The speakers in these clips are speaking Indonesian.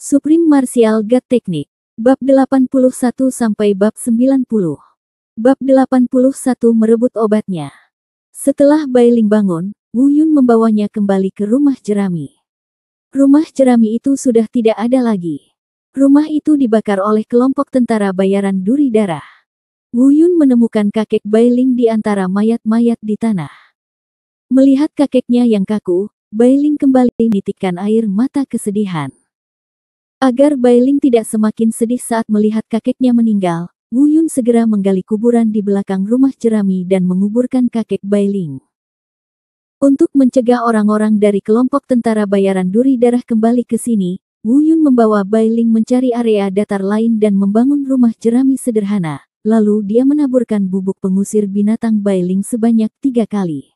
Supreme Martial God Technique. Bab 81 sampai bab 90. Bab 81 merebut obatnya. Setelah Bailing bangun, Wu Yun membawanya kembali ke rumah jerami. Rumah jerami itu sudah tidak ada lagi. Rumah itu dibakar oleh kelompok tentara bayaran duri darah. Wu Yun menemukan kakek Bailing di antara mayat-mayat di tanah. Melihat kakeknya yang kaku, Bailing kembali menitikkan air mata kesedihan. Agar Bailing tidak semakin sedih saat melihat kakeknya meninggal, Wu Yun segera menggali kuburan di belakang rumah jerami dan menguburkan kakek Bailing. Untuk mencegah orang-orang dari kelompok tentara bayaran duri darah kembali ke sini, Wu Yun membawa Bailing mencari area datar lain dan membangun rumah jerami sederhana. Lalu dia menaburkan bubuk pengusir binatang Bailing sebanyak 3 kali.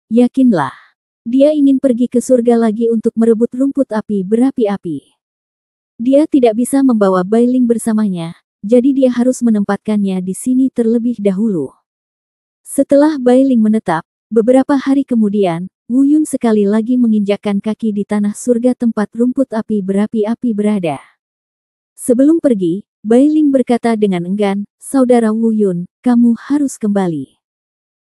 Yakinlah, dia ingin pergi ke surga lagi untuk merebut rumput api berapi-api. Dia tidak bisa membawa Bailing bersamanya, jadi dia harus menempatkannya di sini terlebih dahulu. Setelah Bailing menetap, beberapa hari kemudian, Wu Yun sekali lagi menginjakkan kaki di tanah surga tempat rumput api berapi-api berada. Sebelum pergi, Bailing berkata dengan enggan, "Saudara Wu Yun, kamu harus kembali."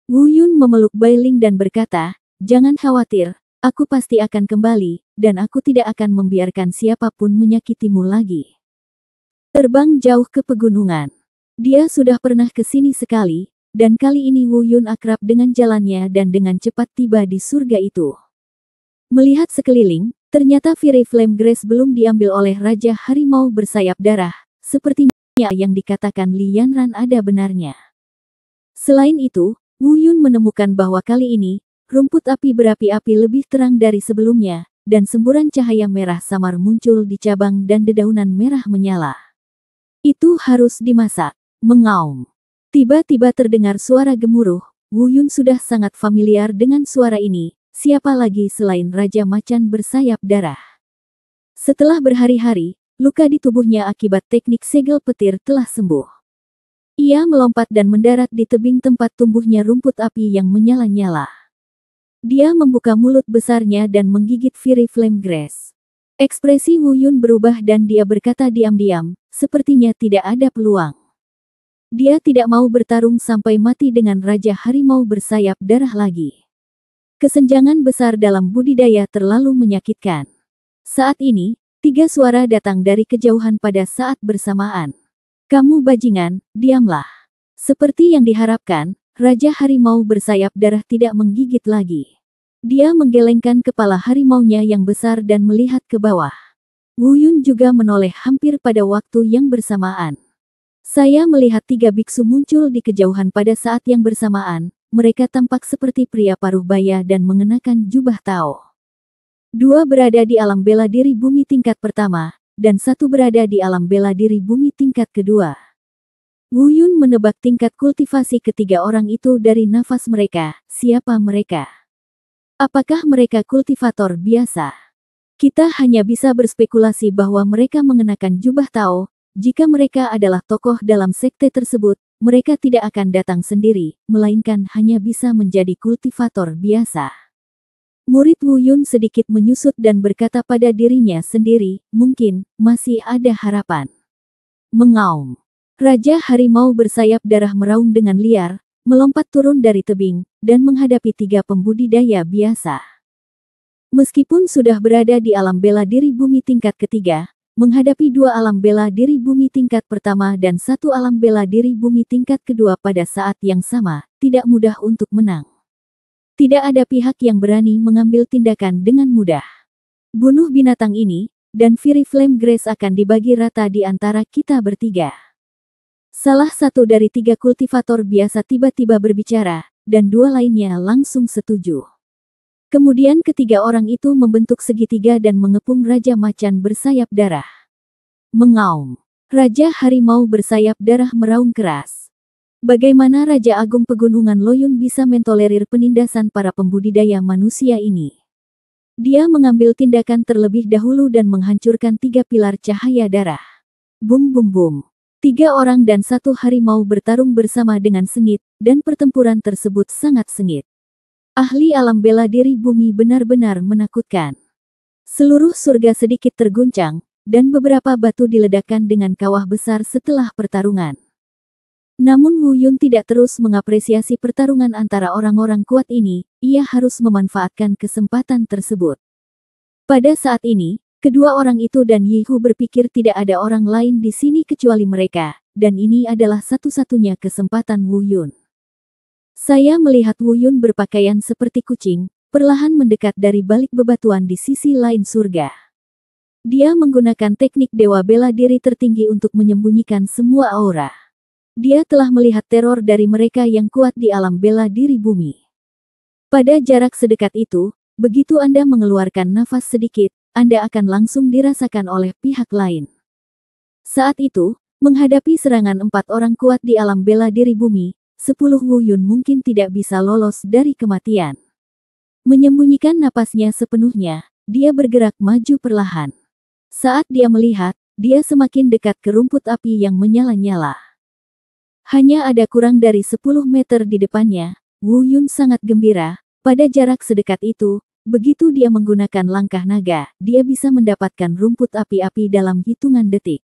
Wu Yun memeluk Bailing dan berkata, "Jangan khawatir, aku pasti akan kembali, dan aku tidak akan membiarkan siapapun menyakitimu lagi." Terbang jauh ke pegunungan. Dia sudah pernah ke sini sekali, dan kali ini Wu Yun akrab dengan jalannya dan dengan cepat tiba di surga itu. Melihat sekeliling, ternyata Fury Flame Grace belum diambil oleh Raja Harimau bersayap darah, sepertinya yang dikatakan Li Yanran ada benarnya. Selain itu, Wu Yun menemukan bahwa kali ini, rumput api berapi-api lebih terang dari sebelumnya, dan semburan cahaya merah samar muncul di cabang dan dedaunan merah menyala. Itu harus dimasak. Mengaum. Tiba-tiba terdengar suara gemuruh. Wu Yun sudah sangat familiar dengan suara ini, siapa lagi selain Raja Macan bersayap darah. Setelah berhari-hari, luka di tubuhnya akibat teknik segel petir telah sembuh. Ia melompat dan mendarat di tebing tempat tumbuhnya rumput api yang menyala-nyala. Dia membuka mulut besarnya dan menggigit Fury Flame Grace. Ekspresi Wu Yun berubah dan dia berkata diam-diam, sepertinya tidak ada peluang. Dia tidak mau bertarung sampai mati dengan Raja Harimau bersayap darah lagi. Kesenjangan besar dalam budidaya terlalu menyakitkan. Saat ini, 3 suara datang dari kejauhan pada saat bersamaan. "Kamu bajingan, diamlah." Seperti yang diharapkan, Raja Harimau bersayap darah tidak menggigit lagi. Dia menggelengkan kepala harimaunya yang besar dan melihat ke bawah. Wu Yun juga menoleh hampir pada waktu yang bersamaan. Saya melihat 3 biksu muncul di kejauhan pada saat yang bersamaan. Mereka tampak seperti pria paruh baya dan mengenakan jubah Tao. 2 berada di alam bela diri bumi tingkat pertama, dan 1 berada di alam bela diri bumi tingkat kedua. Wu Yun menebak tingkat kultivasi ketiga orang itu dari nafas mereka. Siapa mereka? Apakah mereka kultivator biasa? Kita hanya bisa berspekulasi bahwa mereka mengenakan jubah Tao. Jika mereka adalah tokoh dalam sekte tersebut, mereka tidak akan datang sendiri, melainkan hanya bisa menjadi kultivator biasa. Murid Wu Yun sedikit menyusut dan berkata pada dirinya sendiri, mungkin masih ada harapan. Mengaum. Raja Harimau bersayap darah meraung dengan liar, melompat turun dari tebing, dan menghadapi 3 pembudidaya biasa. Meskipun sudah berada di alam bela diri bumi tingkat ketiga, menghadapi 2 alam bela diri bumi tingkat pertama dan 1 alam bela diri bumi tingkat kedua pada saat yang sama, tidak mudah untuk menang. Tidak ada pihak yang berani mengambil tindakan dengan mudah. Bunuh binatang ini, dan Fury Flame Grace akan dibagi rata di antara kita bertiga. Salah satu dari 3 kultivator biasa tiba-tiba berbicara, dan 2 lainnya langsung setuju. Kemudian ketiga orang itu membentuk segitiga dan mengepung Raja Macan bersayap darah. Mengaum. Raja Harimau bersayap darah meraung keras. Bagaimana Raja Agung Pegunungan Loyun bisa mentolerir penindasan para pembudidaya manusia ini? Dia mengambil tindakan terlebih dahulu dan menghancurkan 3 pilar cahaya darah. Bum bum bum. 3 orang dan 1 harimau bertarung bersama dengan sengit, dan pertempuran tersebut sangat sengit. Ahli alam bela diri bumi benar-benar menakutkan. Seluruh surga sedikit terguncang, dan beberapa batu diledakkan dengan kawah besar setelah pertarungan. Namun Wu Yun tidak terus mengapresiasi pertarungan antara orang-orang kuat ini, ia harus memanfaatkan kesempatan tersebut. Pada saat ini, kedua orang itu dan Yi Hu berpikir tidak ada orang lain di sini kecuali mereka, dan ini adalah satu-satunya kesempatan Wu Yun. Saya melihat Wu Yun berpakaian seperti kucing, perlahan mendekat dari balik bebatuan di sisi lain surga. Dia menggunakan teknik dewa bela diri tertinggi untuk menyembunyikan semua aura. Dia telah melihat teror dari mereka yang kuat di alam bela diri bumi. Pada jarak sedekat itu, begitu Anda mengeluarkan nafas sedikit, Anda akan langsung dirasakan oleh pihak lain. Saat itu, menghadapi serangan 4 orang kuat di alam bela diri bumi, 10 Wu Yun mungkin tidak bisa lolos dari kematian. Menyembunyikan napasnya sepenuhnya, dia bergerak maju perlahan. Saat dia melihat, dia semakin dekat ke rumput api yang menyala-nyala. Hanya ada kurang dari 10 meter di depannya, Wu Yun sangat gembira. Pada jarak sedekat itu, begitu dia menggunakan langkah naga, dia bisa mendapatkan rumput api-api dalam hitungan detik.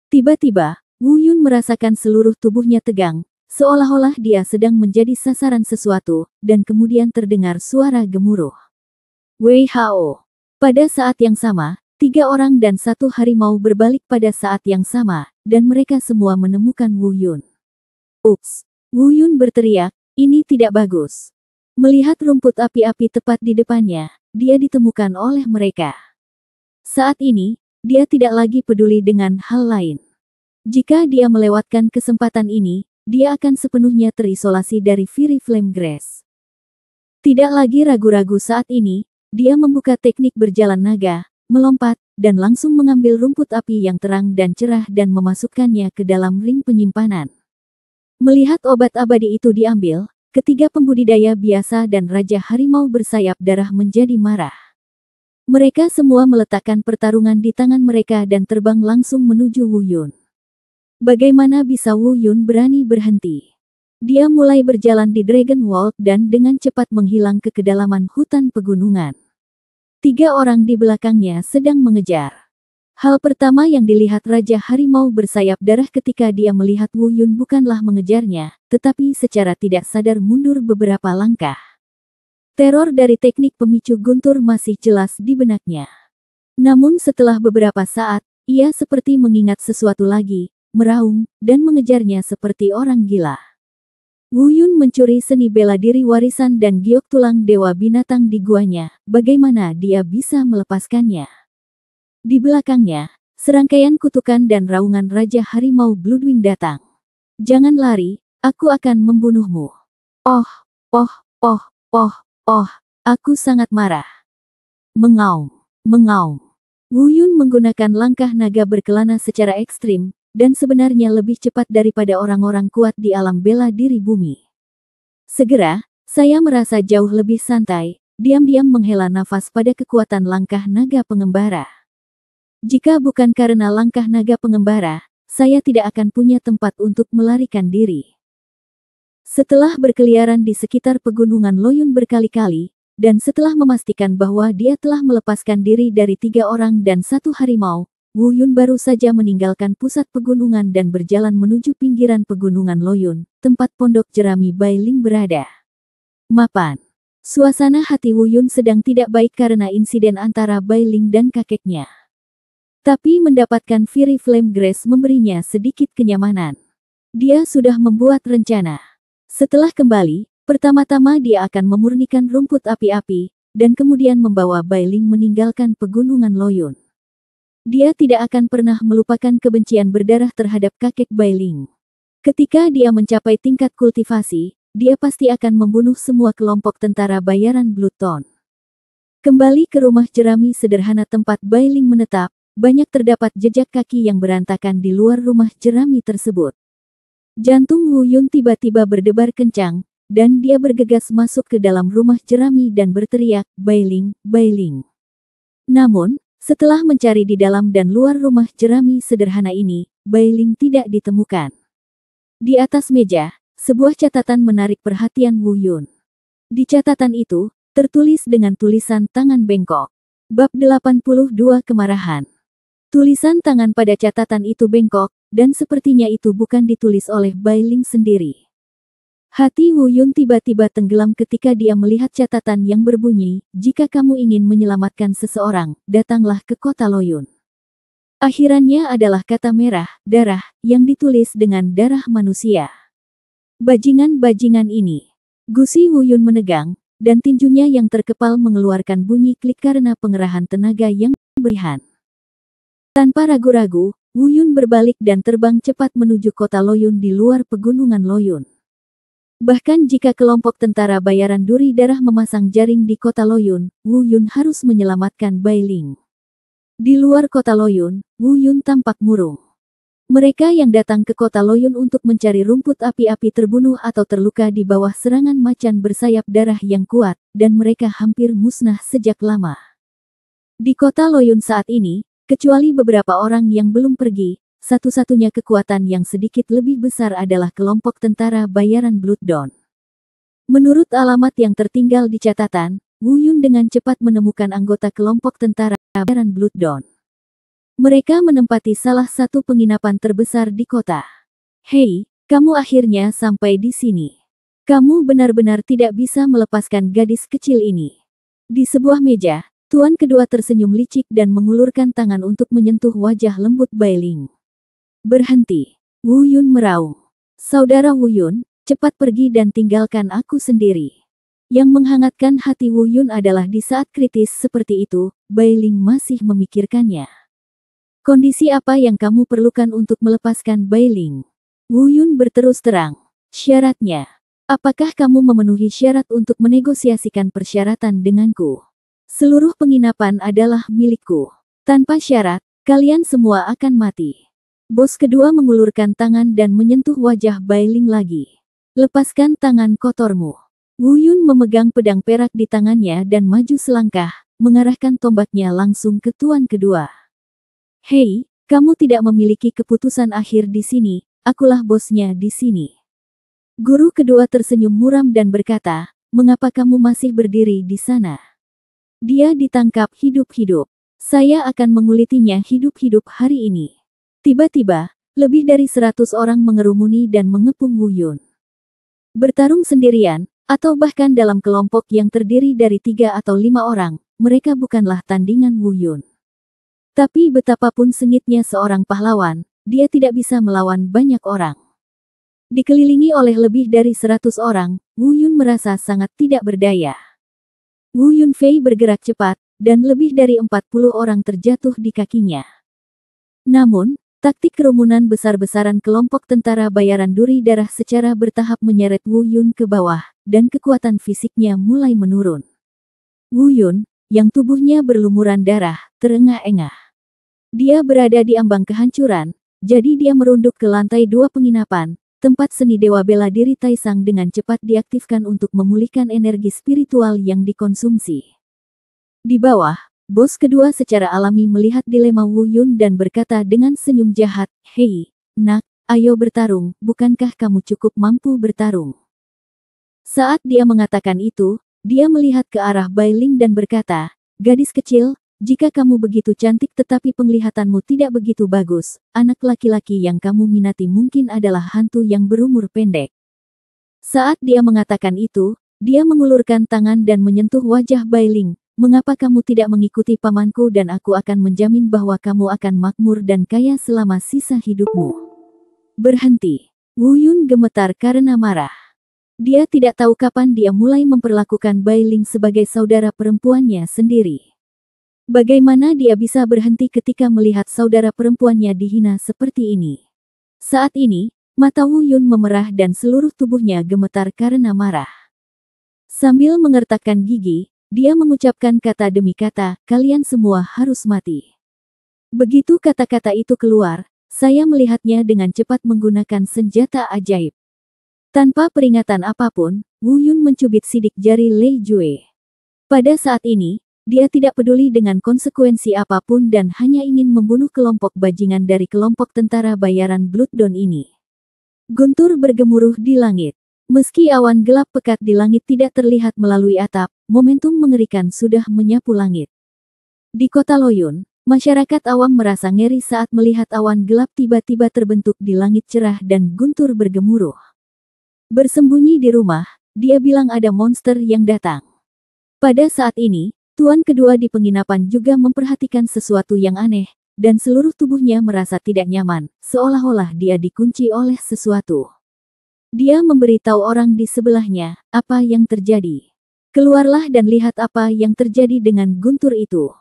Tiba-tiba, Wu Yun merasakan seluruh tubuhnya tegang, seolah-olah dia sedang menjadi sasaran sesuatu, dan kemudian terdengar suara gemuruh. Wei Hao. Pada saat yang sama, 3 orang dan 1 harimau berbalik pada saat yang sama, dan mereka semua menemukan Wu Yun. Ups! Wu Yun berteriak, ini tidak bagus. Melihat rumput api-api tepat di depannya, dia ditemukan oleh mereka. Saat ini, dia tidak lagi peduli dengan hal lain. Jika dia melewatkan kesempatan ini, dia akan sepenuhnya terisolasi dari Fiery Flame Grass. Tidak lagi ragu-ragu saat ini, dia membuka teknik berjalan naga, melompat, dan langsung mengambil rumput api yang terang dan cerah dan memasukkannya ke dalam ring penyimpanan. Melihat obat abadi itu diambil, ketiga pembudidaya biasa dan Raja Harimau bersayap darah menjadi marah. Mereka semua meletakkan pertarungan di tangan mereka dan terbang langsung menuju Wu Yun. Bagaimana bisa Wu Yun berani berhenti? Dia mulai berjalan di Dragon Walk dan dengan cepat menghilang ke kedalaman hutan pegunungan. 3 orang di belakangnya sedang mengejar. Hal pertama yang dilihat Raja Harimau bersayap darah ketika dia melihat Wu Yun bukanlah mengejarnya, tetapi secara tidak sadar mundur beberapa langkah. Teror dari teknik pemicu guntur masih jelas di benaknya. Namun setelah beberapa saat, ia seperti mengingat sesuatu lagi, meraung, dan mengejarnya seperti orang gila. Wu Yun mencuri seni bela diri warisan dan giok tulang dewa binatang di guanya, bagaimana dia bisa melepaskannya? Di belakangnya, serangkaian kutukan dan raungan Raja Harimau Bloodwing datang. Jangan lari, aku akan membunuhmu. Oh, oh, oh, oh, oh, aku sangat marah. Mengaum, mengaum. Wu Yun menggunakan langkah naga berkelana secara ekstrim, dan sebenarnya lebih cepat daripada orang-orang kuat di alam bela diri bumi. Segera, saya merasa jauh lebih santai, diam-diam menghela nafas pada kekuatan langkah naga pengembara. Jika bukan karena langkah naga pengembara, saya tidak akan punya tempat untuk melarikan diri. Setelah berkeliaran di sekitar pegunungan Loyun berkali-kali, dan setelah memastikan bahwa dia telah melepaskan diri dari 3 orang dan 1 harimau, Wu Yun baru saja meninggalkan pusat pegunungan dan berjalan menuju pinggiran pegunungan Loyun, tempat pondok jerami Bai Ling berada. Mapan. Suasana hati Wu Yun sedang tidak baik karena insiden antara Bai Ling dan kakeknya. Tapi mendapatkan Fiery Flame Grass memberinya sedikit kenyamanan. Dia sudah membuat rencana. Setelah kembali, pertama-tama dia akan memurnikan rumput api-api, dan kemudian membawa Bai Ling meninggalkan pegunungan Loyun. Dia tidak akan pernah melupakan kebencian berdarah terhadap kakek Bai Ling. Ketika dia mencapai tingkat kultivasi, dia pasti akan membunuh semua kelompok tentara bayaran Bloodthorn. Kembali ke rumah jerami sederhana tempat Bai Ling menetap, banyak terdapat jejak kaki yang berantakan di luar rumah jerami tersebut. Jantung Wu Yun tiba-tiba berdebar kencang, dan dia bergegas masuk ke dalam rumah jerami dan berteriak, Bai Ling, Bai Ling. Namun, setelah mencari di dalam dan luar rumah jerami sederhana ini, Bai Ling tidak ditemukan. Di atas meja, sebuah catatan menarik perhatian Wu Yun. Di catatan itu, tertulis dengan tulisan tangan bengkok. Bab 82 Kemarahan. Tulisan tangan pada catatan itu bengkok, dan sepertinya itu bukan ditulis oleh Bai Ling sendiri. Hati Wu Yun tiba-tiba tenggelam ketika dia melihat catatan yang berbunyi, "Jika kamu ingin menyelamatkan seseorang, datanglah ke kota Loyun." Akhirannya adalah kata merah, darah, yang ditulis dengan darah manusia. Bajingan-bajingan ini. Gusi Wu Yun menegang, dan tinjunya yang terkepal mengeluarkan bunyi klik karena pengerahan tenaga yang berlebihan. Tanpa ragu-ragu, Wu Yun berbalik dan terbang cepat menuju kota Loyun di luar pegunungan Loyun. Bahkan jika kelompok tentara bayaran duri darah memasang jaring di kota Loyun, Wu Yun harus menyelamatkan Bai Ling. Di luar kota Loyun, Wu Yun tampak murung. Mereka yang datang ke kota Loyun untuk mencari rumput api-api terbunuh atau terluka di bawah serangan macan bersayap darah yang kuat, dan mereka hampir musnah sejak lama. Di kota Loyun saat ini, kecuali beberapa orang yang belum pergi, satu-satunya kekuatan yang sedikit lebih besar adalah kelompok tentara bayaran Blood Dawn. Menurut alamat yang tertinggal di catatan, Wu Yun dengan cepat menemukan anggota kelompok tentara bayaran Blood Dawn. Mereka menempati salah satu penginapan terbesar di kota. "Hei, kamu akhirnya sampai di sini. Kamu benar-benar tidak bisa melepaskan gadis kecil ini." Di sebuah meja, Tuan kedua tersenyum licik dan mengulurkan tangan untuk menyentuh wajah lembut Bai Ling. "Berhenti." Wu Yun meraung. "Saudara Wu Yun, cepat pergi dan tinggalkan aku sendiri." Yang menghangatkan hati Wu Yun adalah di saat kritis seperti itu, Bai Ling masih memikirkannya. "Kondisi apa yang kamu perlukan untuk melepaskan Bai Ling?" Wu Yun berterus terang. "Syaratnya. Apakah kamu memenuhi syarat untuk menegosiasikan persyaratan denganku? Seluruh penginapan adalah milikku. Tanpa syarat, kalian semua akan mati." Bos kedua mengulurkan tangan dan menyentuh wajah Bai Ling lagi. "Lepaskan tangan kotormu." Wu Yun memegang pedang perak di tangannya dan maju selangkah, mengarahkan tombaknya langsung ke tuan kedua. "Hei, kamu tidak memiliki keputusan akhir di sini, akulah bosnya di sini." Guru kedua tersenyum muram dan berkata, "Mengapa kamu masih berdiri di sana? Dia ditangkap hidup-hidup. Saya akan mengulitinya hidup-hidup hari ini." Tiba-tiba, lebih dari 100 orang mengerumuni dan mengepung Wu Yun. Bertarung sendirian, atau bahkan dalam kelompok yang terdiri dari 3 atau 5 orang, mereka bukanlah tandingan Wu Yun. Tapi betapapun sengitnya seorang pahlawan, dia tidak bisa melawan banyak orang. Dikelilingi oleh lebih dari 100 orang, Wu Yun merasa sangat tidak berdaya. Wu Yunfei bergerak cepat, dan lebih dari 40 orang terjatuh di kakinya. Namun, taktik kerumunan besar-besaran kelompok tentara bayaran duri darah secara bertahap menyeret Wu Yun ke bawah, dan kekuatan fisiknya mulai menurun. Wu Yun, yang tubuhnya berlumuran darah, terengah-engah. Dia berada di ambang kehancuran, jadi dia merunduk ke lantai 2 penginapan, tempat seni dewa bela diri Taisang dengan cepat diaktifkan untuk memulihkan energi spiritual yang dikonsumsi. Di bawah, bos kedua secara alami melihat dilema Wu Yun dan berkata dengan senyum jahat, "Hei, nak, ayo bertarung, bukankah kamu cukup mampu bertarung?" Saat dia mengatakan itu, dia melihat ke arah Bai Ling dan berkata, "Gadis kecil, jika kamu begitu cantik tetapi penglihatanmu tidak begitu bagus, anak laki-laki yang kamu minati mungkin adalah hantu yang berumur pendek." Saat dia mengatakan itu, dia mengulurkan tangan dan menyentuh wajah Bai Ling. "Mengapa kamu tidak mengikuti pamanku dan aku akan menjamin bahwa kamu akan makmur dan kaya selama sisa hidupmu." "Berhenti." Wu Yun gemetar karena marah. Dia tidak tahu kapan dia mulai memperlakukan Bai Ling sebagai saudara perempuannya sendiri. Bagaimana dia bisa berhenti ketika melihat saudara perempuannya dihina seperti ini? Saat ini, mata Wu Yun memerah dan seluruh tubuhnya gemetar karena marah. Sambil mengertakkan gigi, dia mengucapkan kata demi kata, "Kalian semua harus mati." Begitu kata-kata itu keluar, saya melihatnya dengan cepat menggunakan senjata ajaib. Tanpa peringatan apapun, Wu Yun mencubit sidik jari Lei Jue. Pada saat ini, dia tidak peduli dengan konsekuensi apapun dan hanya ingin membunuh kelompok bajingan dari kelompok tentara bayaran Blood Dawn ini. Guntur bergemuruh di langit. Meski awan gelap pekat di langit tidak terlihat melalui atap, momentum mengerikan sudah menyapu langit. Di kota Loyun, Masyarakat awam merasa ngeri saat melihat awan gelap tiba-tiba terbentuk di langit cerah dan guntur bergemuruh. Bersembunyi di rumah, dia bilang ada monster yang datang. Pada saat ini, tuan kedua di penginapan juga memperhatikan sesuatu yang aneh, dan seluruh tubuhnya merasa tidak nyaman, seolah-olah dia dikunci oleh sesuatu. Dia memberitahu orang di sebelahnya apa yang terjadi. Keluarlah dan lihat apa yang terjadi dengan guntur itu.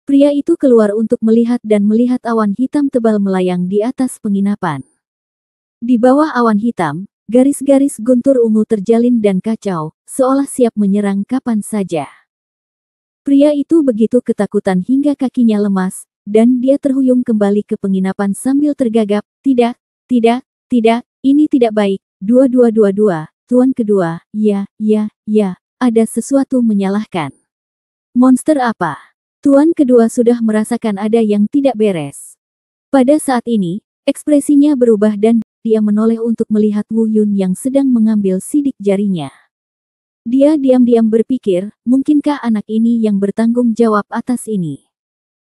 Pria itu keluar untuk melihat dan melihat awan hitam tebal melayang di atas penginapan. Di bawah awan hitam, garis-garis guntur ungu terjalin dan kacau, seolah siap menyerang kapan saja. Pria itu begitu ketakutan hingga kakinya lemas, dan dia terhuyung kembali ke penginapan sambil tergagap, tidak, ini tidak baik, dua, tuan kedua, ya, ada sesuatu menyalahkan. Monster apa? Tuan kedua sudah merasakan ada yang tidak beres. Pada saat ini, ekspresinya berubah dan dia menoleh untuk melihat Wu Yun yang sedang mengambil sidik jarinya. Dia diam-diam berpikir, mungkinkah anak ini yang bertanggung jawab atas ini?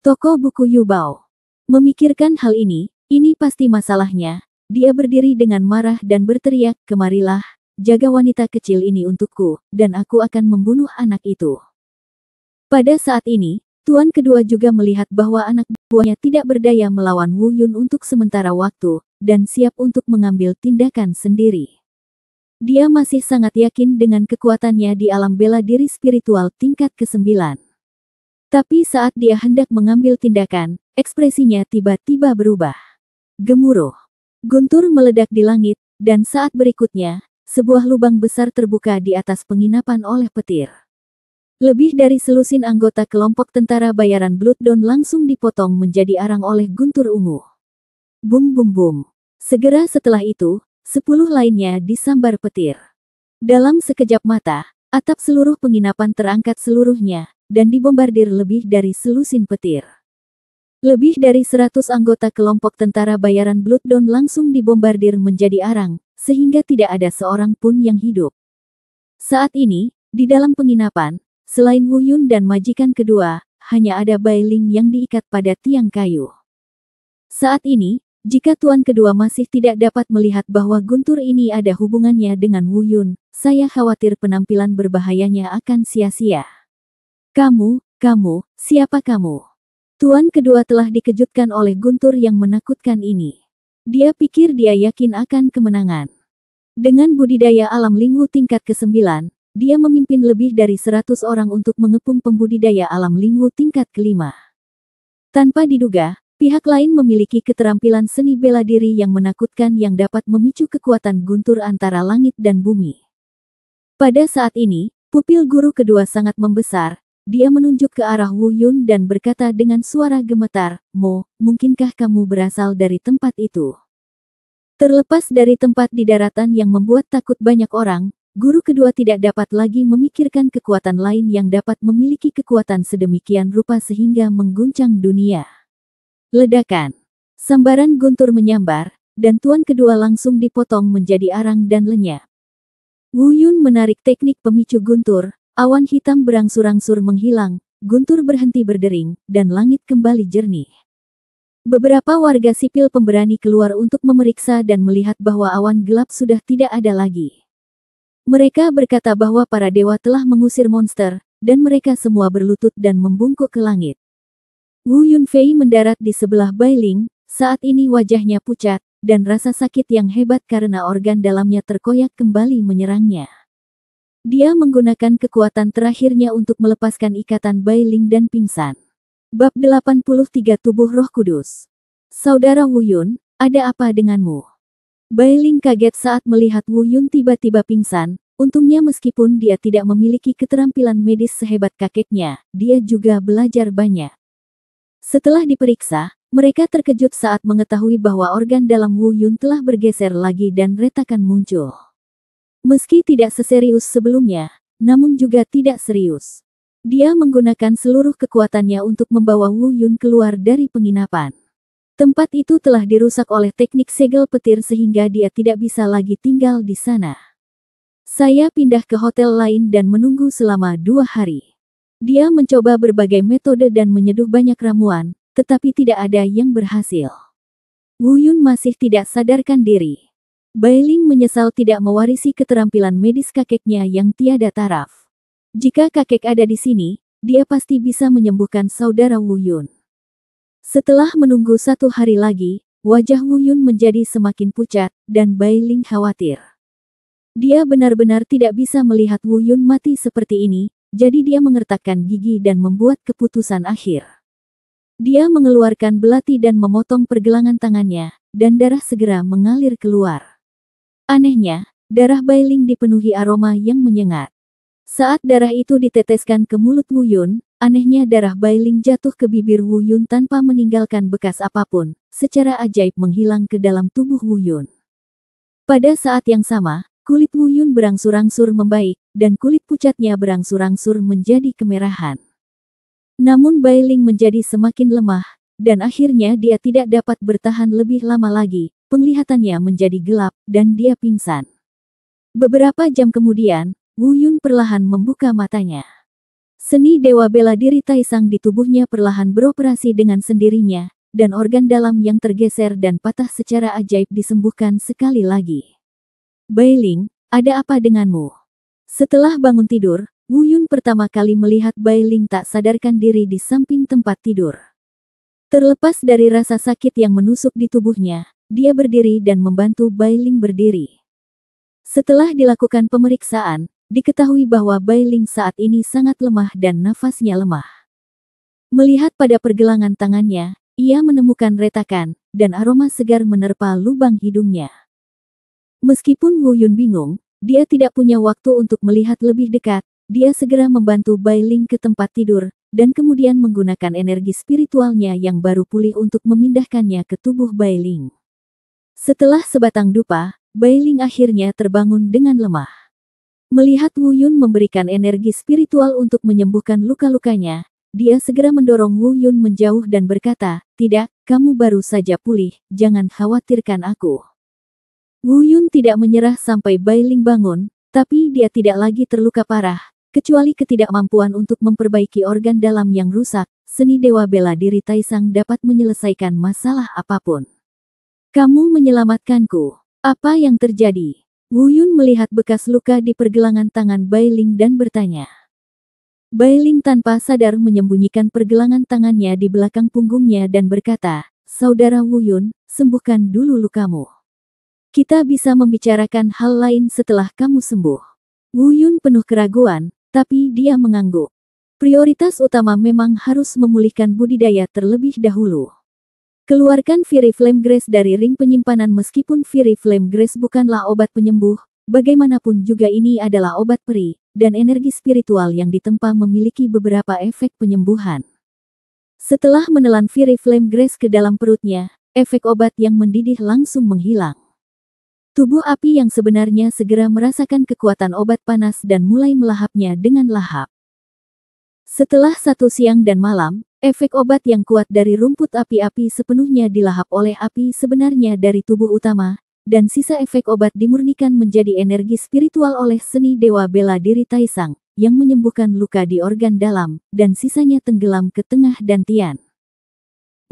Toko buku Yu Bao. Memikirkan hal ini pasti masalahnya. Dia berdiri dengan marah dan berteriak, kemarilah, jaga wanita kecil ini untukku, dan aku akan membunuh anak itu. Pada saat ini, tuan kedua juga melihat bahwa anak buahnya tidak berdaya melawan Wu Yun untuk sementara waktu, dan siap untuk mengambil tindakan sendiri. Dia masih sangat yakin dengan kekuatannya di alam bela diri spiritual tingkat ke-9. Tapi saat dia hendak mengambil tindakan, ekspresinya tiba-tiba berubah. Gemuruh. Guntur meledak di langit, dan saat berikutnya, sebuah lubang besar terbuka di atas penginapan oleh petir. Lebih dari selusin anggota kelompok tentara bayaran Blooddawn langsung dipotong menjadi arang oleh guntur ungu. Bum bum bum. Segera setelah itu, 10 lainnya disambar petir. Dalam sekejap mata, atap seluruh penginapan terangkat seluruhnya, dan dibombardir lebih dari selusin petir. Lebih dari 100 anggota kelompok tentara bayaran Blooddawn langsung dibombardir menjadi arang, sehingga tidak ada seorang pun yang hidup. Saat ini, di dalam penginapan, selain Wu Yun dan majikan kedua, hanya ada Bai Ling yang diikat pada tiang kayu. Saat ini, jika tuan kedua masih tidak dapat melihat bahwa guntur ini ada hubungannya dengan Wu Yun, saya khawatir penampilan berbahayanya akan sia-sia. Kamu, siapa kamu? Tuan kedua telah dikejutkan oleh guntur yang menakutkan ini. Dia pikir dia yakin akan kemenangan. Dengan budidaya alam Linghu tingkat ke-9, dia memimpin lebih dari 100 orang untuk mengepung pembudidaya alam Linghu tingkat ke-5. Tanpa diduga, pihak lain memiliki keterampilan seni bela diri yang menakutkan yang dapat memicu kekuatan guntur antara langit dan bumi. Pada saat ini, pupil guru kedua sangat membesar. Dia menunjuk ke arah Wu Yun dan berkata dengan suara gemetar, mungkinkah kamu berasal dari tempat itu? Terlepas dari tempat di daratan yang membuat takut banyak orang, guru kedua tidak dapat lagi memikirkan kekuatan lain yang dapat memiliki kekuatan sedemikian rupa sehingga mengguncang dunia. Ledakan. Sambaran guntur menyambar, dan tuan kedua langsung dipotong menjadi arang dan lenyap. Wu Yun menarik teknik pemicu guntur, awan hitam berangsur-angsur menghilang, guntur berhenti berdering, dan langit kembali jernih. Beberapa warga sipil pemberani keluar untuk memeriksa dan melihat bahwa awan gelap sudah tidak ada lagi. Mereka berkata bahwa para dewa telah mengusir monster, dan mereka semua berlutut dan membungkuk ke langit. Wu Yunfei mendarat di sebelah Bai Ling, saat ini wajahnya pucat, dan rasa sakit yang hebat karena organ dalamnya terkoyak kembali menyerangnya. Dia menggunakan kekuatan terakhirnya untuk melepaskan ikatan Bai Ling dan pingsan. Bab 83 Tubuh Roh Kudus. Saudara Wu Yun, ada apa denganmu? Bai Ling kaget saat melihat Wu Yun tiba-tiba pingsan. Untungnya meskipun dia tidak memiliki keterampilan medis sehebat kakeknya, dia juga belajar banyak. Setelah diperiksa, mereka terkejut saat mengetahui bahwa organ dalam Wu Yun telah bergeser lagi dan retakan muncul. Meski tidak seserius sebelumnya, namun juga tidak serius. Dia menggunakan seluruh kekuatannya untuk membawa Wu Yun keluar dari penginapan. Tempat itu telah dirusak oleh teknik segel petir sehingga dia tidak bisa lagi tinggal di sana. Saya pindah ke hotel lain dan menunggu selama 2 hari. Dia mencoba berbagai metode dan menyeduh banyak ramuan, tetapi tidak ada yang berhasil. Wu Yun masih tidak sadarkan diri. Bai Ling menyesal tidak mewarisi keterampilan medis kakeknya yang tiada taraf. Jika kakek ada di sini, dia pasti bisa menyembuhkan saudara Wu Yun. Setelah menunggu 1 hari lagi, wajah Wu Yun menjadi semakin pucat, dan Bai Ling khawatir. Dia benar-benar tidak bisa melihat Wu Yun mati seperti ini, jadi dia mengertakkan gigi dan membuat keputusan akhir. Dia mengeluarkan belati dan memotong pergelangan tangannya, dan darah segera mengalir keluar. Anehnya, darah Bai Ling dipenuhi aroma yang menyengat. Saat darah itu diteteskan ke mulut Wu Yun, anehnya darah Bai Ling jatuh ke bibir Wu Yun tanpa meninggalkan bekas apapun, secara ajaib menghilang ke dalam tubuh Wu Yun. Pada saat yang sama, kulit Wu Yun berangsur-angsur membaik, dan kulit pucatnya berangsur-angsur menjadi kemerahan. Namun Bai Ling menjadi semakin lemah, dan akhirnya dia tidak dapat bertahan lebih lama lagi, penglihatannya menjadi gelap, dan dia pingsan. Beberapa jam kemudian, Wu Yun perlahan membuka matanya. Seni dewa bela diri Taisang di tubuhnya perlahan beroperasi dengan sendirinya, dan organ dalam yang tergeser dan patah secara ajaib disembuhkan sekali lagi. Bai Ling, ada apa denganmu? Setelah bangun tidur, Wu Yun pertama kali melihat Bai Ling tak sadarkan diri di samping tempat tidur. Terlepas dari rasa sakit yang menusuk di tubuhnya, dia berdiri dan membantu Bai Ling berdiri. Setelah dilakukan pemeriksaan, diketahui bahwa Bai Ling saat ini sangat lemah dan nafasnya lemah. Melihat pada pergelangan tangannya, ia menemukan retakan, dan aroma segar menerpa lubang hidungnya. Meskipun Wu Yun bingung, dia tidak punya waktu untuk melihat lebih dekat, dia segera membantu Bai Ling ke tempat tidur, dan kemudian menggunakan energi spiritualnya yang baru pulih untuk memindahkannya ke tubuh Bai Ling. Setelah sebatang dupa, Bai Ling akhirnya terbangun dengan lemah. Melihat Wu Yun memberikan energi spiritual untuk menyembuhkan luka-lukanya, dia segera mendorong Wu Yun menjauh dan berkata, "Tidak, kamu baru saja pulih, jangan khawatirkan aku." Wu Yun tidak menyerah sampai Bai Ling bangun, tapi dia tidak lagi terluka parah, kecuali ketidakmampuan untuk memperbaiki organ dalam yang rusak. Seni dewa bela diri Taisang dapat menyelesaikan masalah apapun. Kamu menyelamatkanku. Apa yang terjadi? Wu Yun melihat bekas luka di pergelangan tangan Bai Ling dan bertanya. Bai Ling tanpa sadar menyembunyikan pergelangan tangannya di belakang punggungnya dan berkata, "Saudara Wu Yun, sembuhkan dulu lukamu. Kita bisa membicarakan hal lain setelah kamu sembuh." Wu Yun penuh keraguan, tapi dia mengangguk. Prioritas utama memang harus memulihkan budidaya terlebih dahulu. Keluarkan Fiery Flame Grace dari ring penyimpanan. Meskipun Fiery Flame Grace bukanlah obat penyembuh, bagaimanapun juga ini adalah obat peri, dan energi spiritual yang ditempa memiliki beberapa efek penyembuhan. Setelah menelan Fiery Flame Grace ke dalam perutnya, efek obat yang mendidih langsung menghilang. Tubuh api yang sebenarnya segera merasakan kekuatan obat panas dan mulai melahapnya dengan lahap. Setelah 1 siang dan malam, efek obat yang kuat dari rumput api-api sepenuhnya dilahap oleh api sebenarnya dari tubuh utama, dan sisa efek obat dimurnikan menjadi energi spiritual oleh seni dewa bela diri Taisang, yang menyembuhkan luka di organ dalam, dan sisanya tenggelam ke tengah dantian.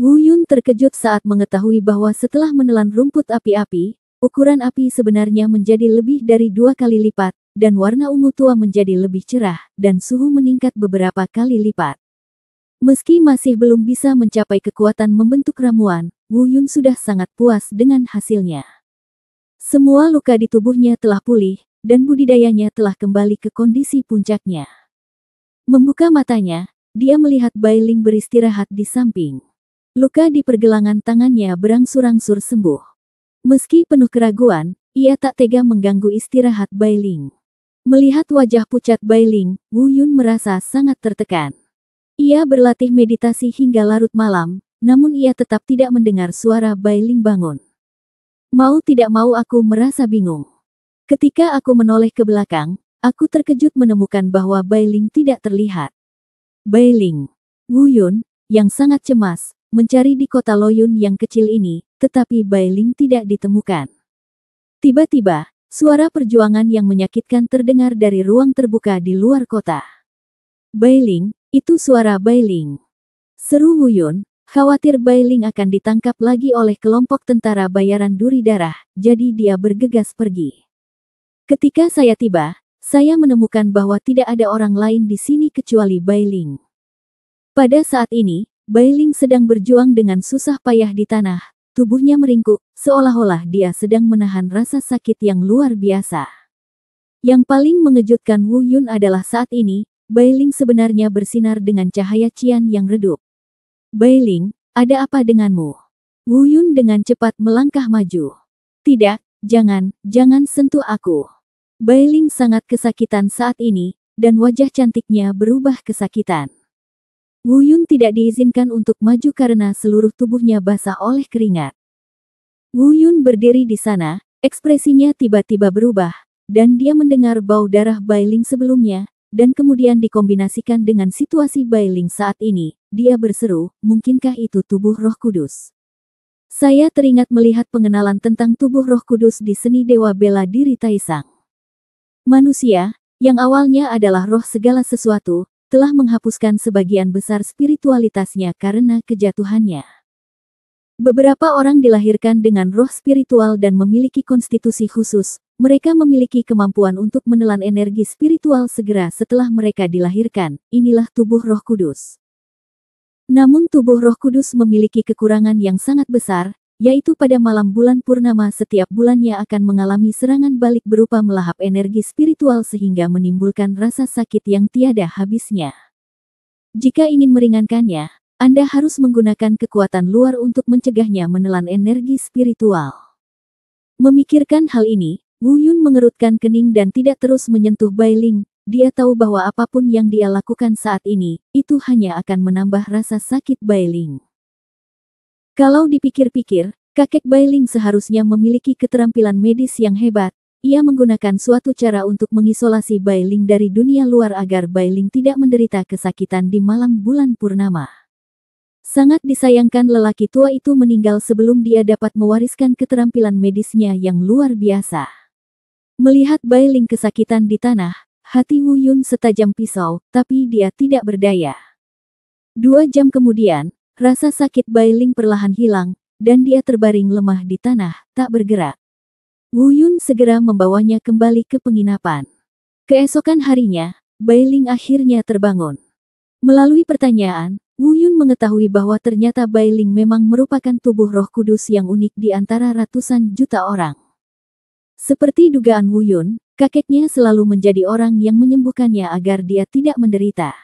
Wu Yun terkejut saat mengetahui bahwa setelah menelan rumput api-api, ukuran api sebenarnya menjadi lebih dari 2 kali lipat, dan warna ungu tua menjadi lebih cerah, dan suhu meningkat beberapa kali lipat. Meski masih belum bisa mencapai kekuatan membentuk ramuan, Wu Yun sudah sangat puas dengan hasilnya. Semua luka di tubuhnya telah pulih, dan budidayanya telah kembali ke kondisi puncaknya. Membuka matanya, dia melihat Bai Ling beristirahat di samping. Luka di pergelangan tangannya berangsur-angsur sembuh. Meski penuh keraguan, ia tak tega mengganggu istirahat Bai Ling. Melihat wajah pucat Bai Ling, Wu Yun merasa sangat tertekan. Ia berlatih meditasi hingga larut malam, namun ia tetap tidak mendengar suara Bai Ling bangun. Mau tidak mau aku merasa bingung. Ketika aku menoleh ke belakang, aku terkejut menemukan bahwa Bai Ling tidak terlihat. Bai Ling. Wu Yun, yang sangat cemas, mencari di kota Loyun yang kecil ini, tetapi Bai Ling tidak ditemukan. Tiba-tiba, suara perjuangan yang menyakitkan terdengar dari ruang terbuka di luar kota. "Bai Ling, itu suara Bai Ling," seru Wu Yun, Khawatir Bailing akan ditangkap lagi oleh kelompok tentara bayaran Duri Darah, jadi dia bergegas pergi. Ketika saya tiba, saya menemukan bahwa tidak ada orang lain di sini kecuali Bailing. Pada saat ini, Bailing sedang berjuang dengan susah payah di tanah, tubuhnya meringkuk, seolah-olah dia sedang menahan rasa sakit yang luar biasa. Yang paling mengejutkan Wu Yun adalah saat ini, Bailing sebenarnya bersinar dengan cahaya cian yang redup. Bailing, ada apa denganmu? Wu Yun dengan cepat melangkah maju. Tidak, jangan sentuh aku. Bailing sangat kesakitan saat ini, dan wajah cantiknya berubah kesakitan. Wu Yun tidak diizinkan untuk maju karena seluruh tubuhnya basah oleh keringat. Wu Yun berdiri di sana, ekspresinya tiba-tiba berubah, dan dia mendengar bau darah Bailing sebelumnya, dan kemudian dikombinasikan dengan situasi Bailing saat ini, dia berseru, mungkinkah itu tubuh Roh Kudus? Saya teringat melihat pengenalan tentang tubuh Roh Kudus di seni Dewa Bela Diri Taisang. Manusia, yang awalnya adalah roh segala sesuatu, telah menghapuskan sebagian besar spiritualitasnya karena kejatuhannya. Beberapa orang dilahirkan dengan roh spiritual dan memiliki konstitusi khusus. Mereka memiliki kemampuan untuk menelan energi spiritual segera setelah mereka dilahirkan. Inilah tubuh Roh Kudus. Namun tubuh Roh Kudus memiliki kekurangan yang sangat besar, yaitu pada malam bulan purnama setiap bulannya akan mengalami serangan balik berupa melahap energi spiritual sehingga menimbulkan rasa sakit yang tiada habisnya. Jika ingin meringankannya, Anda harus menggunakan kekuatan luar untuk mencegahnya menelan energi spiritual. Memikirkan hal ini, Wu Yun mengerutkan kening dan tidak terus menyentuh Bailing. Dia tahu bahwa apapun yang dia lakukan saat ini, itu hanya akan menambah rasa sakit Bailing. Kalau dipikir-pikir, kakek Bailing seharusnya memiliki keterampilan medis yang hebat. Ia menggunakan suatu cara untuk mengisolasi Bailing dari dunia luar agar Bailing tidak menderita kesakitan di malam bulan purnama. Sangat disayangkan lelaki tua itu meninggal sebelum dia dapat mewariskan keterampilan medisnya yang luar biasa. Melihat Bailing kesakitan di tanah, hati Wu Yun setajam pisau, tapi dia tidak berdaya. 2 jam kemudian, rasa sakit Bailing perlahan hilang, dan dia terbaring lemah di tanah, tak bergerak. Wu Yun segera membawanya kembali ke penginapan. Keesokan harinya, Bailing akhirnya terbangun. Melalui pertanyaan, Wu Yun mengetahui bahwa ternyata Bailing memang merupakan tubuh Roh Kudus yang unik di antara ratusan juta orang. Seperti dugaan Wu Yun, kakeknya selalu menjadi orang yang menyembuhkannya agar dia tidak menderita.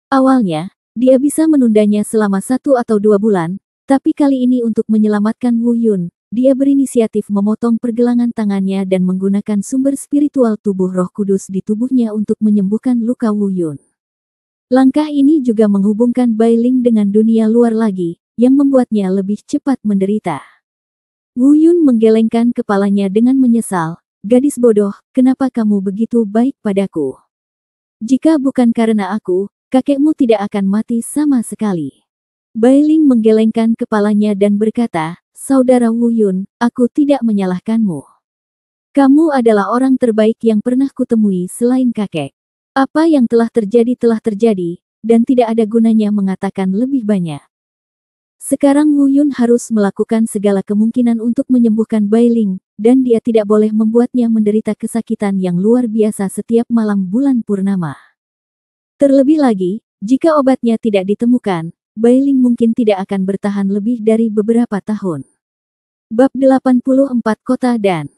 Awalnya, dia bisa menundanya selama 1 atau 2 bulan, tapi kali ini untuk menyelamatkan Wu Yun, dia berinisiatif memotong pergelangan tangannya dan menggunakan sumber spiritual tubuh Roh Kudus di tubuhnya untuk menyembuhkan luka Wu Yun. Langkah ini juga menghubungkan Bailing dengan dunia luar lagi, yang membuatnya lebih cepat menderita. Wu Yun menggelengkan kepalanya dengan menyesal, gadis bodoh, kenapa kamu begitu baik padaku? Jika bukan karena aku, kakekmu tidak akan mati sama sekali. Bailing menggelengkan kepalanya dan berkata, Saudara Wu Yun, aku tidak menyalahkanmu. Kamu adalah orang terbaik yang pernah kutemui selain kakek. Apa yang telah terjadi, dan tidak ada gunanya mengatakan lebih banyak. Sekarang Wu Yun harus melakukan segala kemungkinan untuk menyembuhkan Bailing, dan dia tidak boleh membuatnya menderita kesakitan yang luar biasa setiap malam bulan purnama. Terlebih lagi, jika obatnya tidak ditemukan, Bailing mungkin tidak akan bertahan lebih dari beberapa tahun. Bab 84 Kota dan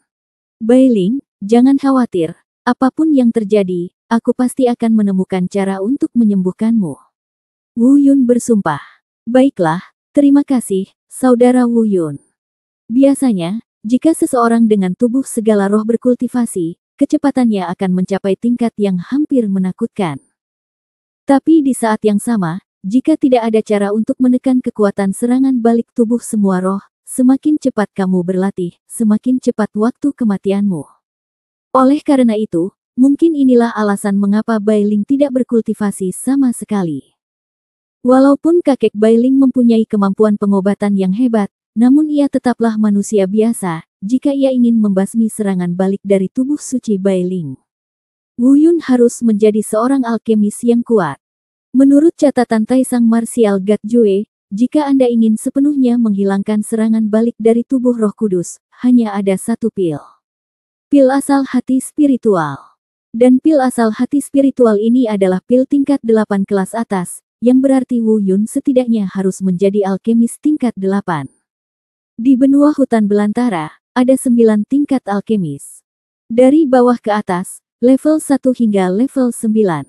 Bailing, jangan khawatir, apapun yang terjadi, aku pasti akan menemukan cara untuk menyembuhkanmu. Wu Yun bersumpah. Baiklah, terima kasih, Saudara Wu Yun. Biasanya, jika seseorang dengan tubuh segala roh berkultivasi, kecepatannya akan mencapai tingkat yang hampir menakutkan. Tapi di saat yang sama, jika tidak ada cara untuk menekan kekuatan serangan balik tubuh semua roh, semakin cepat kamu berlatih, semakin cepat waktu kematianmu. Oleh karena itu, mungkin inilah alasan mengapa Bailing tidak berkultivasi sama sekali. Walaupun kakek Bailing mempunyai kemampuan pengobatan yang hebat, namun ia tetaplah manusia biasa, jika ia ingin membasmi serangan balik dari tubuh suci Bailing. Wu Yun harus menjadi seorang alkemis yang kuat. Menurut catatan Taisang Martial God Jue, jika Anda ingin sepenuhnya menghilangkan serangan balik dari tubuh Roh Kudus, hanya ada satu pil. Pil asal hati spiritual. Dan pil asal hati spiritual ini adalah pil tingkat 8 kelas atas, yang berarti Wu Yun setidaknya harus menjadi alkemis tingkat 8. Di benua hutan belantara, ada 9 tingkat alkemis. Dari bawah ke atas, level 1 hingga level 9.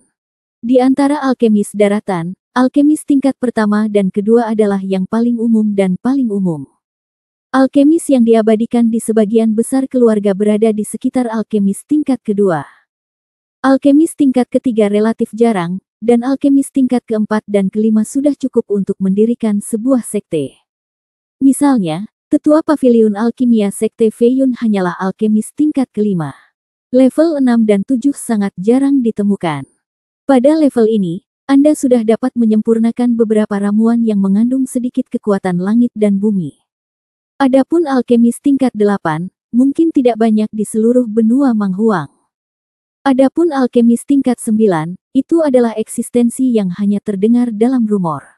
Di antara alkemis daratan, alkemis tingkat pertama dan kedua adalah yang paling umum dan paling umum. Alkemis yang diabadikan di sebagian besar keluarga berada di sekitar alkemis tingkat kedua. Alkemis tingkat ketiga relatif jarang, dan alkemis tingkat keempat dan kelima sudah cukup untuk mendirikan sebuah sekte. Misalnya, Tetua Paviliun Alkimia Sekte Feiyun hanyalah alkemis tingkat kelima. Level 6 dan 7 sangat jarang ditemukan. Pada level ini, Anda sudah dapat menyempurnakan beberapa ramuan yang mengandung sedikit kekuatan langit dan bumi. Adapun alkemis tingkat 8, mungkin tidak banyak di seluruh benua Manghuang. Adapun alkemis tingkat 9, itu adalah eksistensi yang hanya terdengar dalam rumor.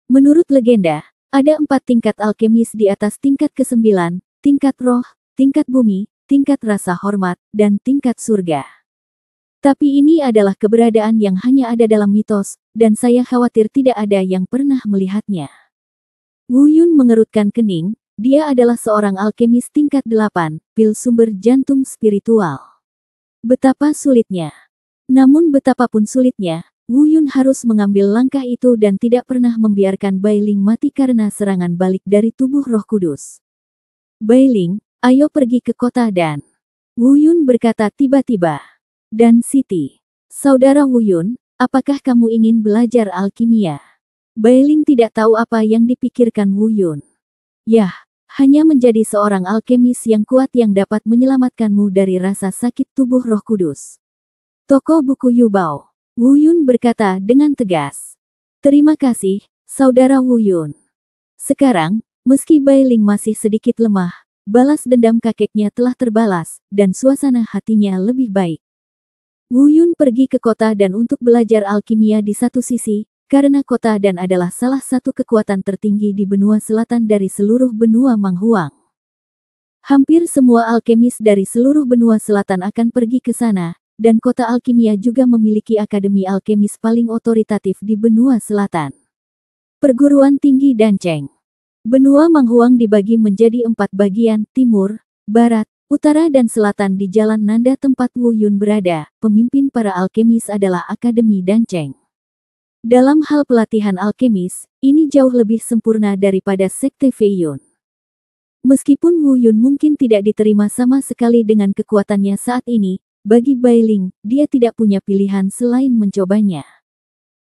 Menurut legenda, ada 4 tingkat alkemis di atas tingkat ke-9, tingkat roh, tingkat bumi, tingkat rasa hormat, dan tingkat surga. Tapi ini adalah keberadaan yang hanya ada dalam mitos, dan saya khawatir tidak ada yang pernah melihatnya. Wu Yun mengerutkan kening, dia adalah seorang alkemis tingkat 8, pil sumber jantung spiritual. Betapa sulitnya. Namun betapapun sulitnya, Wu Yun harus mengambil langkah itu dan tidak pernah membiarkan Bai Ling mati karena serangan balik dari tubuh Roh Kudus. Bai Ling, ayo pergi ke kota Dan. Wu Yun berkata tiba-tiba. Dan Siti, saudara Wu Yun, apakah kamu ingin belajar alkimia? Bai Ling tidak tahu apa yang dipikirkan Wu Yun. Yah, hanya menjadi seorang alkemis yang kuat yang dapat menyelamatkanmu dari rasa sakit tubuh Roh Kudus. Toko buku Yubao. Wu Yun berkata dengan tegas. Terima kasih, saudara Wu Yun. Sekarang, meski Bai Ling masih sedikit lemah, balas dendam kakeknya telah terbalas, dan suasana hatinya lebih baik. Wu Yun pergi ke kota Dan untuk belajar alkimia di satu sisi, karena kota Dan adalah salah satu kekuatan tertinggi di benua selatan dari seluruh benua Manghuang. Hampir semua alkemis dari seluruh benua selatan akan pergi ke sana, dan kota alkimia juga memiliki akademi alkemis paling otoritatif di benua selatan. Perguruan Tinggi Danceng. Benua Manghuang dibagi menjadi 4 bagian, timur, barat, utara dan selatan. Di Jalan Nanda tempat Wu Yun berada, pemimpin para alkemis adalah Akademi Danceng. Dalam hal pelatihan alkemis, ini jauh lebih sempurna daripada Sekte Feiyun. Meskipun Wu Yun mungkin tidak diterima sama sekali dengan kekuatannya saat ini, bagi Bai Ling, dia tidak punya pilihan selain mencobanya.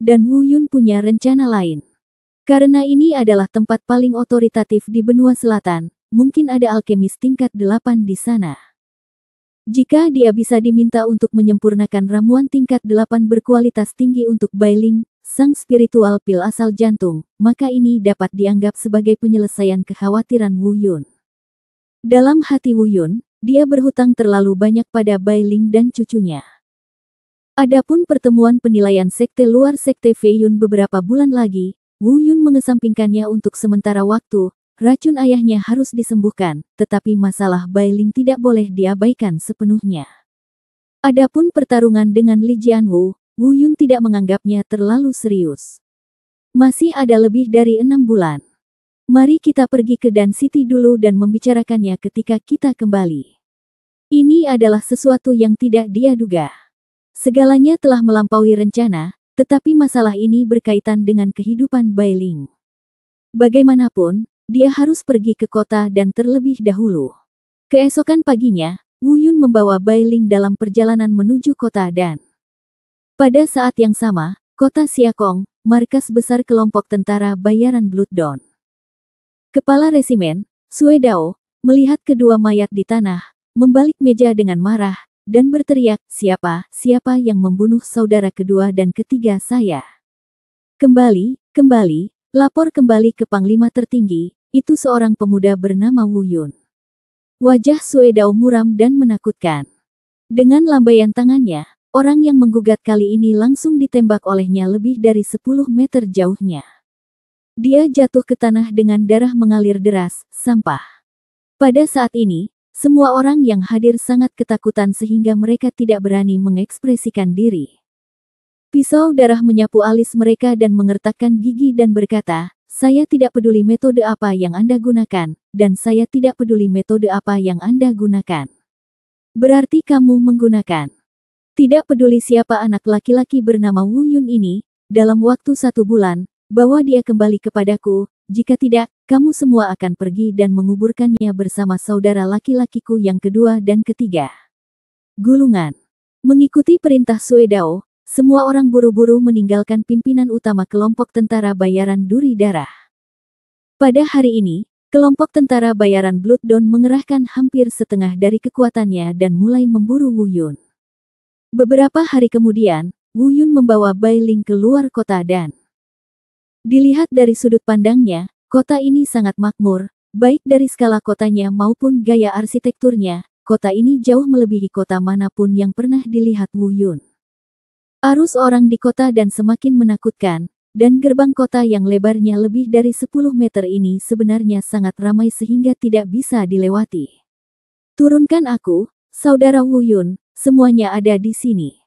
Dan Wu Yun punya rencana lain. Karena ini adalah tempat paling otoritatif di benua selatan, mungkin ada alkemis tingkat 8 di sana. Jika dia bisa diminta untuk menyempurnakan ramuan tingkat 8 berkualitas tinggi untuk Bai Ling, sang spiritual pil asal jantung, maka ini dapat dianggap sebagai penyelesaian kekhawatiran Wu Yun. Dalam hati Wu Yun, dia berhutang terlalu banyak pada Bai Ling dan cucunya. Adapun pertemuan penilaian sekte luar Sekte Feiyun beberapa bulan lagi, Wu Yun mengesampingkannya untuk sementara waktu. Racun ayahnya harus disembuhkan, tetapi masalah Bai Ling tidak boleh diabaikan sepenuhnya. Adapun pertarungan dengan Li Jianwu, Wu Yun tidak menganggapnya terlalu serius. Masih ada lebih dari 6 bulan. Mari kita pergi ke Dan City dulu dan membicarakannya ketika kita kembali. Ini adalah sesuatu yang tidak dia duga. Segalanya telah melampaui rencana, tetapi masalah ini berkaitan dengan kehidupan Bai Ling. Bagaimanapun, dia harus pergi ke kota Dan terlebih dahulu. Keesokan paginya, Wu Yun membawa Bai Ling dalam perjalanan menuju kota Dan. Pada saat yang sama, kota Xiakong, markas besar kelompok tentara bayaran Blood Dawn. Kepala resimen, Sue Dao, melihat kedua mayat di tanah, membalik meja dengan marah, dan berteriak, siapa yang membunuh saudara kedua dan ketiga saya? Kembali, lapor kembali ke Panglima tertinggi. Itu seorang pemuda bernama Wu Yun. Wajah Sue Dao muram dan menakutkan. Dengan lambaian tangannya, orang yang menggugat kali ini langsung ditembak olehnya lebih dari 10 meter jauhnya. Dia jatuh ke tanah dengan darah mengalir deras, sampah. Pada saat ini, semua orang yang hadir sangat ketakutan sehingga mereka tidak berani mengekspresikan diri. Pisau darah menyapu alis mereka dan mengertakkan gigi dan berkata, "Saya tidak peduli metode apa yang Anda gunakan, dan saya tidak peduli metode apa yang Anda gunakan. Berarti kamu menggunakan. Tidak peduli siapa anak laki-laki bernama Wu Yun ini, dalam waktu 1 bulan, bawa dia kembali kepadaku, jika tidak, kamu semua akan pergi dan menguburkannya bersama saudara laki-lakiku yang kedua dan ketiga." Gulungan. Mengikuti perintah Suedao, semua orang buru-buru meninggalkan pimpinan utama kelompok tentara bayaran Duri Darah. Pada hari ini, kelompok tentara bayaran Blood Dawn mengerahkan hampir setengah dari kekuatannya dan mulai memburu Wu Yun. Beberapa hari kemudian, Wu Yun membawa Bai Ling ke luar kota dan dilihat dari sudut pandangnya, kota ini sangat makmur, baik dari skala kotanya maupun gaya arsitekturnya, kota ini jauh melebihi kota manapun yang pernah dilihat Wu Yun. Arus orang di kota dan semakin menakutkan, dan gerbang kota yang lebarnya lebih dari 10 meter ini sebenarnya sangat ramai sehingga tidak bisa dilewati. "Turunkan aku, saudara Wu Yun, semuanya ada di sini."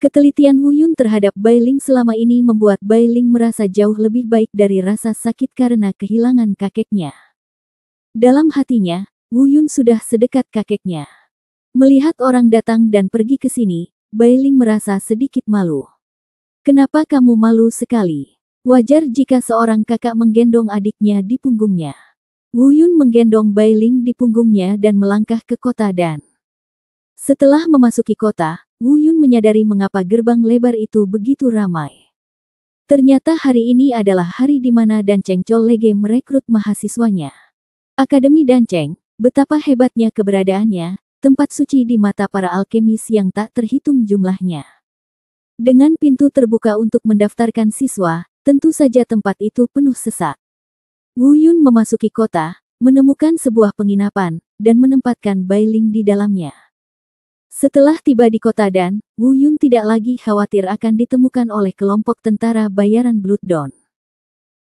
Ketelitian Wu Yun terhadap Bai Ling selama ini membuat Bai Ling merasa jauh lebih baik dari rasa sakit karena kehilangan kakeknya. Dalam hatinya, Wu Yun sudah sedekat kakeknya. Melihat orang datang dan pergi ke sini, Bai Ling merasa sedikit malu. "Kenapa kamu malu sekali? Wajar jika seorang kakak menggendong adiknya di punggungnya." Wu Yun menggendong Bai Ling di punggungnya dan melangkah ke kota dan setelah memasuki kota, Wu Yun menyadari mengapa gerbang lebar itu begitu ramai. Ternyata hari ini adalah hari di mana Danceng Chollege merekrut mahasiswanya. Akademi Danceng, betapa hebatnya keberadaannya, tempat suci di mata para alkemis yang tak terhitung jumlahnya. Dengan pintu terbuka untuk mendaftarkan siswa, tentu saja tempat itu penuh sesak. Wu Yun memasuki kota, menemukan sebuah penginapan, dan menempatkan Bai Ling di dalamnya. Setelah tiba di kota dan, Wu Yun tidak lagi khawatir akan ditemukan oleh kelompok tentara bayaran Blood Dawn.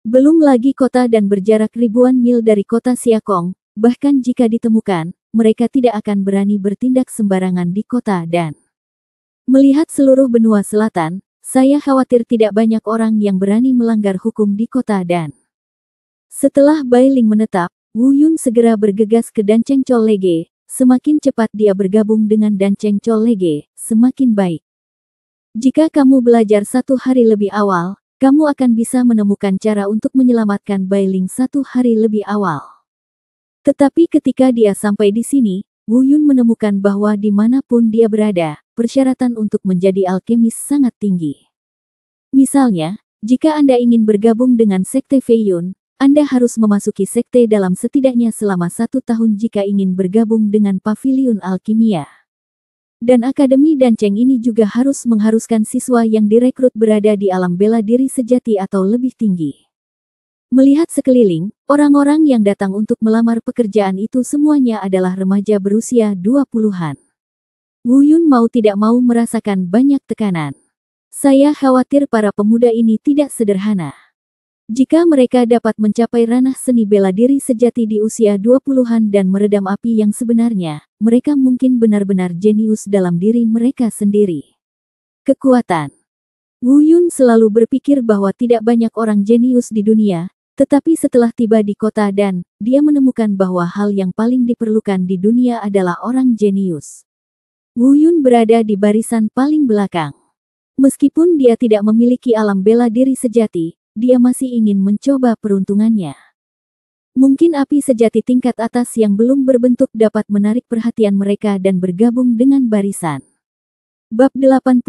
Belum lagi kota dan berjarak ribuan mil dari kota Siakong, bahkan jika ditemukan, mereka tidak akan berani bertindak sembarangan di kota dan melihat seluruh benua selatan, saya khawatir tidak banyak orang yang berani melanggar hukum di kota dan setelah Bai Ling menetap, Wu Yun segera bergegas ke Danceng Chollege. Semakin cepat dia bergabung dengan Danceng Chollege, semakin baik. Jika kamu belajar 1 hari lebih awal, kamu akan bisa menemukan cara untuk menyelamatkan Bai Ling 1 hari lebih awal. Tetapi ketika dia sampai di sini, Wu Yun menemukan bahwa dimanapun dia berada, persyaratan untuk menjadi alkemis sangat tinggi. Misalnya, jika Anda ingin bergabung dengan Sekte Fei Yun, Anda harus memasuki sekte dalam setidaknya selama 1 tahun jika ingin bergabung dengan Paviliun Alkimia. Dan Akademi Danceng ini juga harus mengharuskan siswa yang direkrut berada di alam bela diri sejati atau lebih tinggi. Melihat sekeliling, orang-orang yang datang untuk melamar pekerjaan itu semuanya adalah remaja berusia 20-an. Wu Yun mau tidak mau merasakan banyak tekanan. Saya khawatir para pemuda ini tidak sederhana. Jika mereka dapat mencapai ranah seni bela diri sejati di usia 20-an dan meredam api yang sebenarnya, mereka mungkin benar-benar jenius dalam diri mereka sendiri. Kekuatan. Wu Yun selalu berpikir bahwa tidak banyak orang jenius di dunia, tetapi setelah tiba di kota dan, dia menemukan bahwa hal yang paling diperlukan di dunia adalah orang jenius. Wu Yun berada di barisan paling belakang. Meskipun dia tidak memiliki alam bela diri sejati, dia masih ingin mencoba peruntungannya. Mungkin api sejati tingkat atas yang belum berbentuk dapat menarik perhatian mereka dan bergabung dengan barisan. Bab 85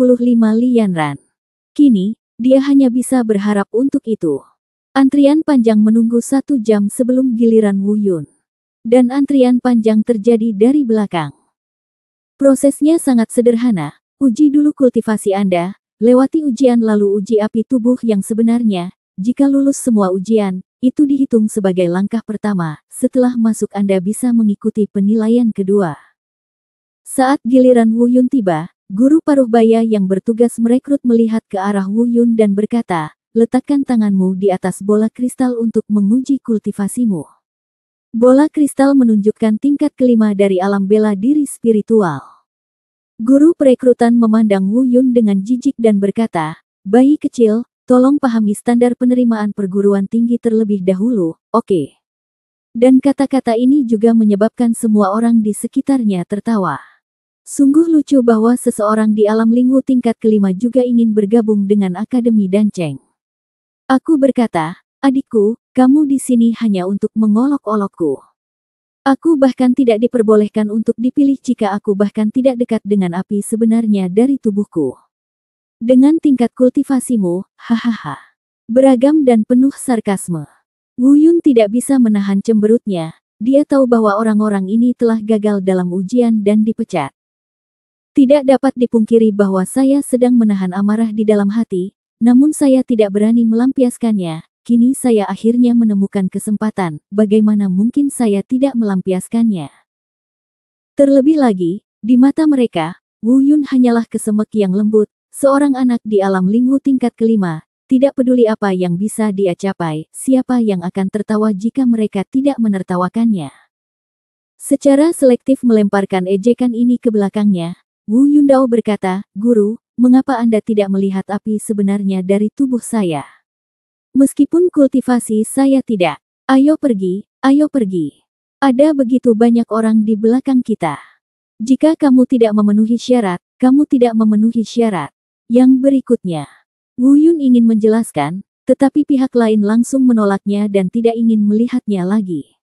Lian Ran. Kini, dia hanya bisa berharap untuk itu. Antrian panjang menunggu 1 jam sebelum giliran Wu Yun. Dan antrian panjang terjadi dari belakang. Prosesnya sangat sederhana, uji dulu kultivasi Anda, lewati ujian lalu uji api tubuh yang sebenarnya, jika lulus semua ujian, itu dihitung sebagai langkah pertama, setelah masuk Anda bisa mengikuti penilaian kedua. Saat giliran Wu Yun tiba, guru paruh baya yang bertugas merekrut melihat ke arah Wu Yun dan berkata, letakkan tanganmu di atas bola kristal untuk menguji kultivasimu. Bola kristal menunjukkan tingkat kelima dari alam bela diri spiritual. Guru perekrutan memandang Wu Yun dengan jijik dan berkata, "Bayi kecil, tolong pahami standar penerimaan perguruan tinggi terlebih dahulu, oke?" Dan kata-kata ini juga menyebabkan semua orang di sekitarnya tertawa. Sungguh lucu bahwa seseorang di alam Lingwu tingkat kelima juga ingin bergabung dengan Akademi Danceng. Aku berkata, "Adikku, kamu di sini hanya untuk mengolok-olokku. Aku bahkan tidak diperbolehkan untuk dipilih jika aku bahkan tidak dekat dengan api sebenarnya dari tubuhku. Dengan tingkat kultivasimu, hahaha." Beragam dan penuh sarkasme. Wu Yun tidak bisa menahan cemberutnya. Dia tahu bahwa orang-orang ini telah gagal dalam ujian dan dipecat. Tidak dapat dipungkiri bahwa saya sedang menahan amarah di dalam hati, namun saya tidak berani melampiaskannya. Kini saya akhirnya menemukan kesempatan, bagaimana mungkin saya tidak melampiaskannya. Terlebih lagi, di mata mereka, Wu Yun hanyalah kesemek yang lembut, seorang anak di alam Lingwu tingkat kelima, tidak peduli apa yang bisa dia capai, siapa yang akan tertawa jika mereka tidak menertawakannya. Secara selektif melemparkan ejekan ini ke belakangnya, Wu Yundao berkata, "Guru, mengapa Anda tidak melihat api sebenarnya dari tubuh saya? Meskipun kultivasi saya tidak. Ayo pergi, ayo pergi. Ada begitu banyak orang di belakang kita. Jika kamu tidak memenuhi syarat, kamu tidak memenuhi syarat." Yang berikutnya, Wu Yun ingin menjelaskan, tetapi pihak lain langsung menolaknya dan tidak ingin melihatnya lagi.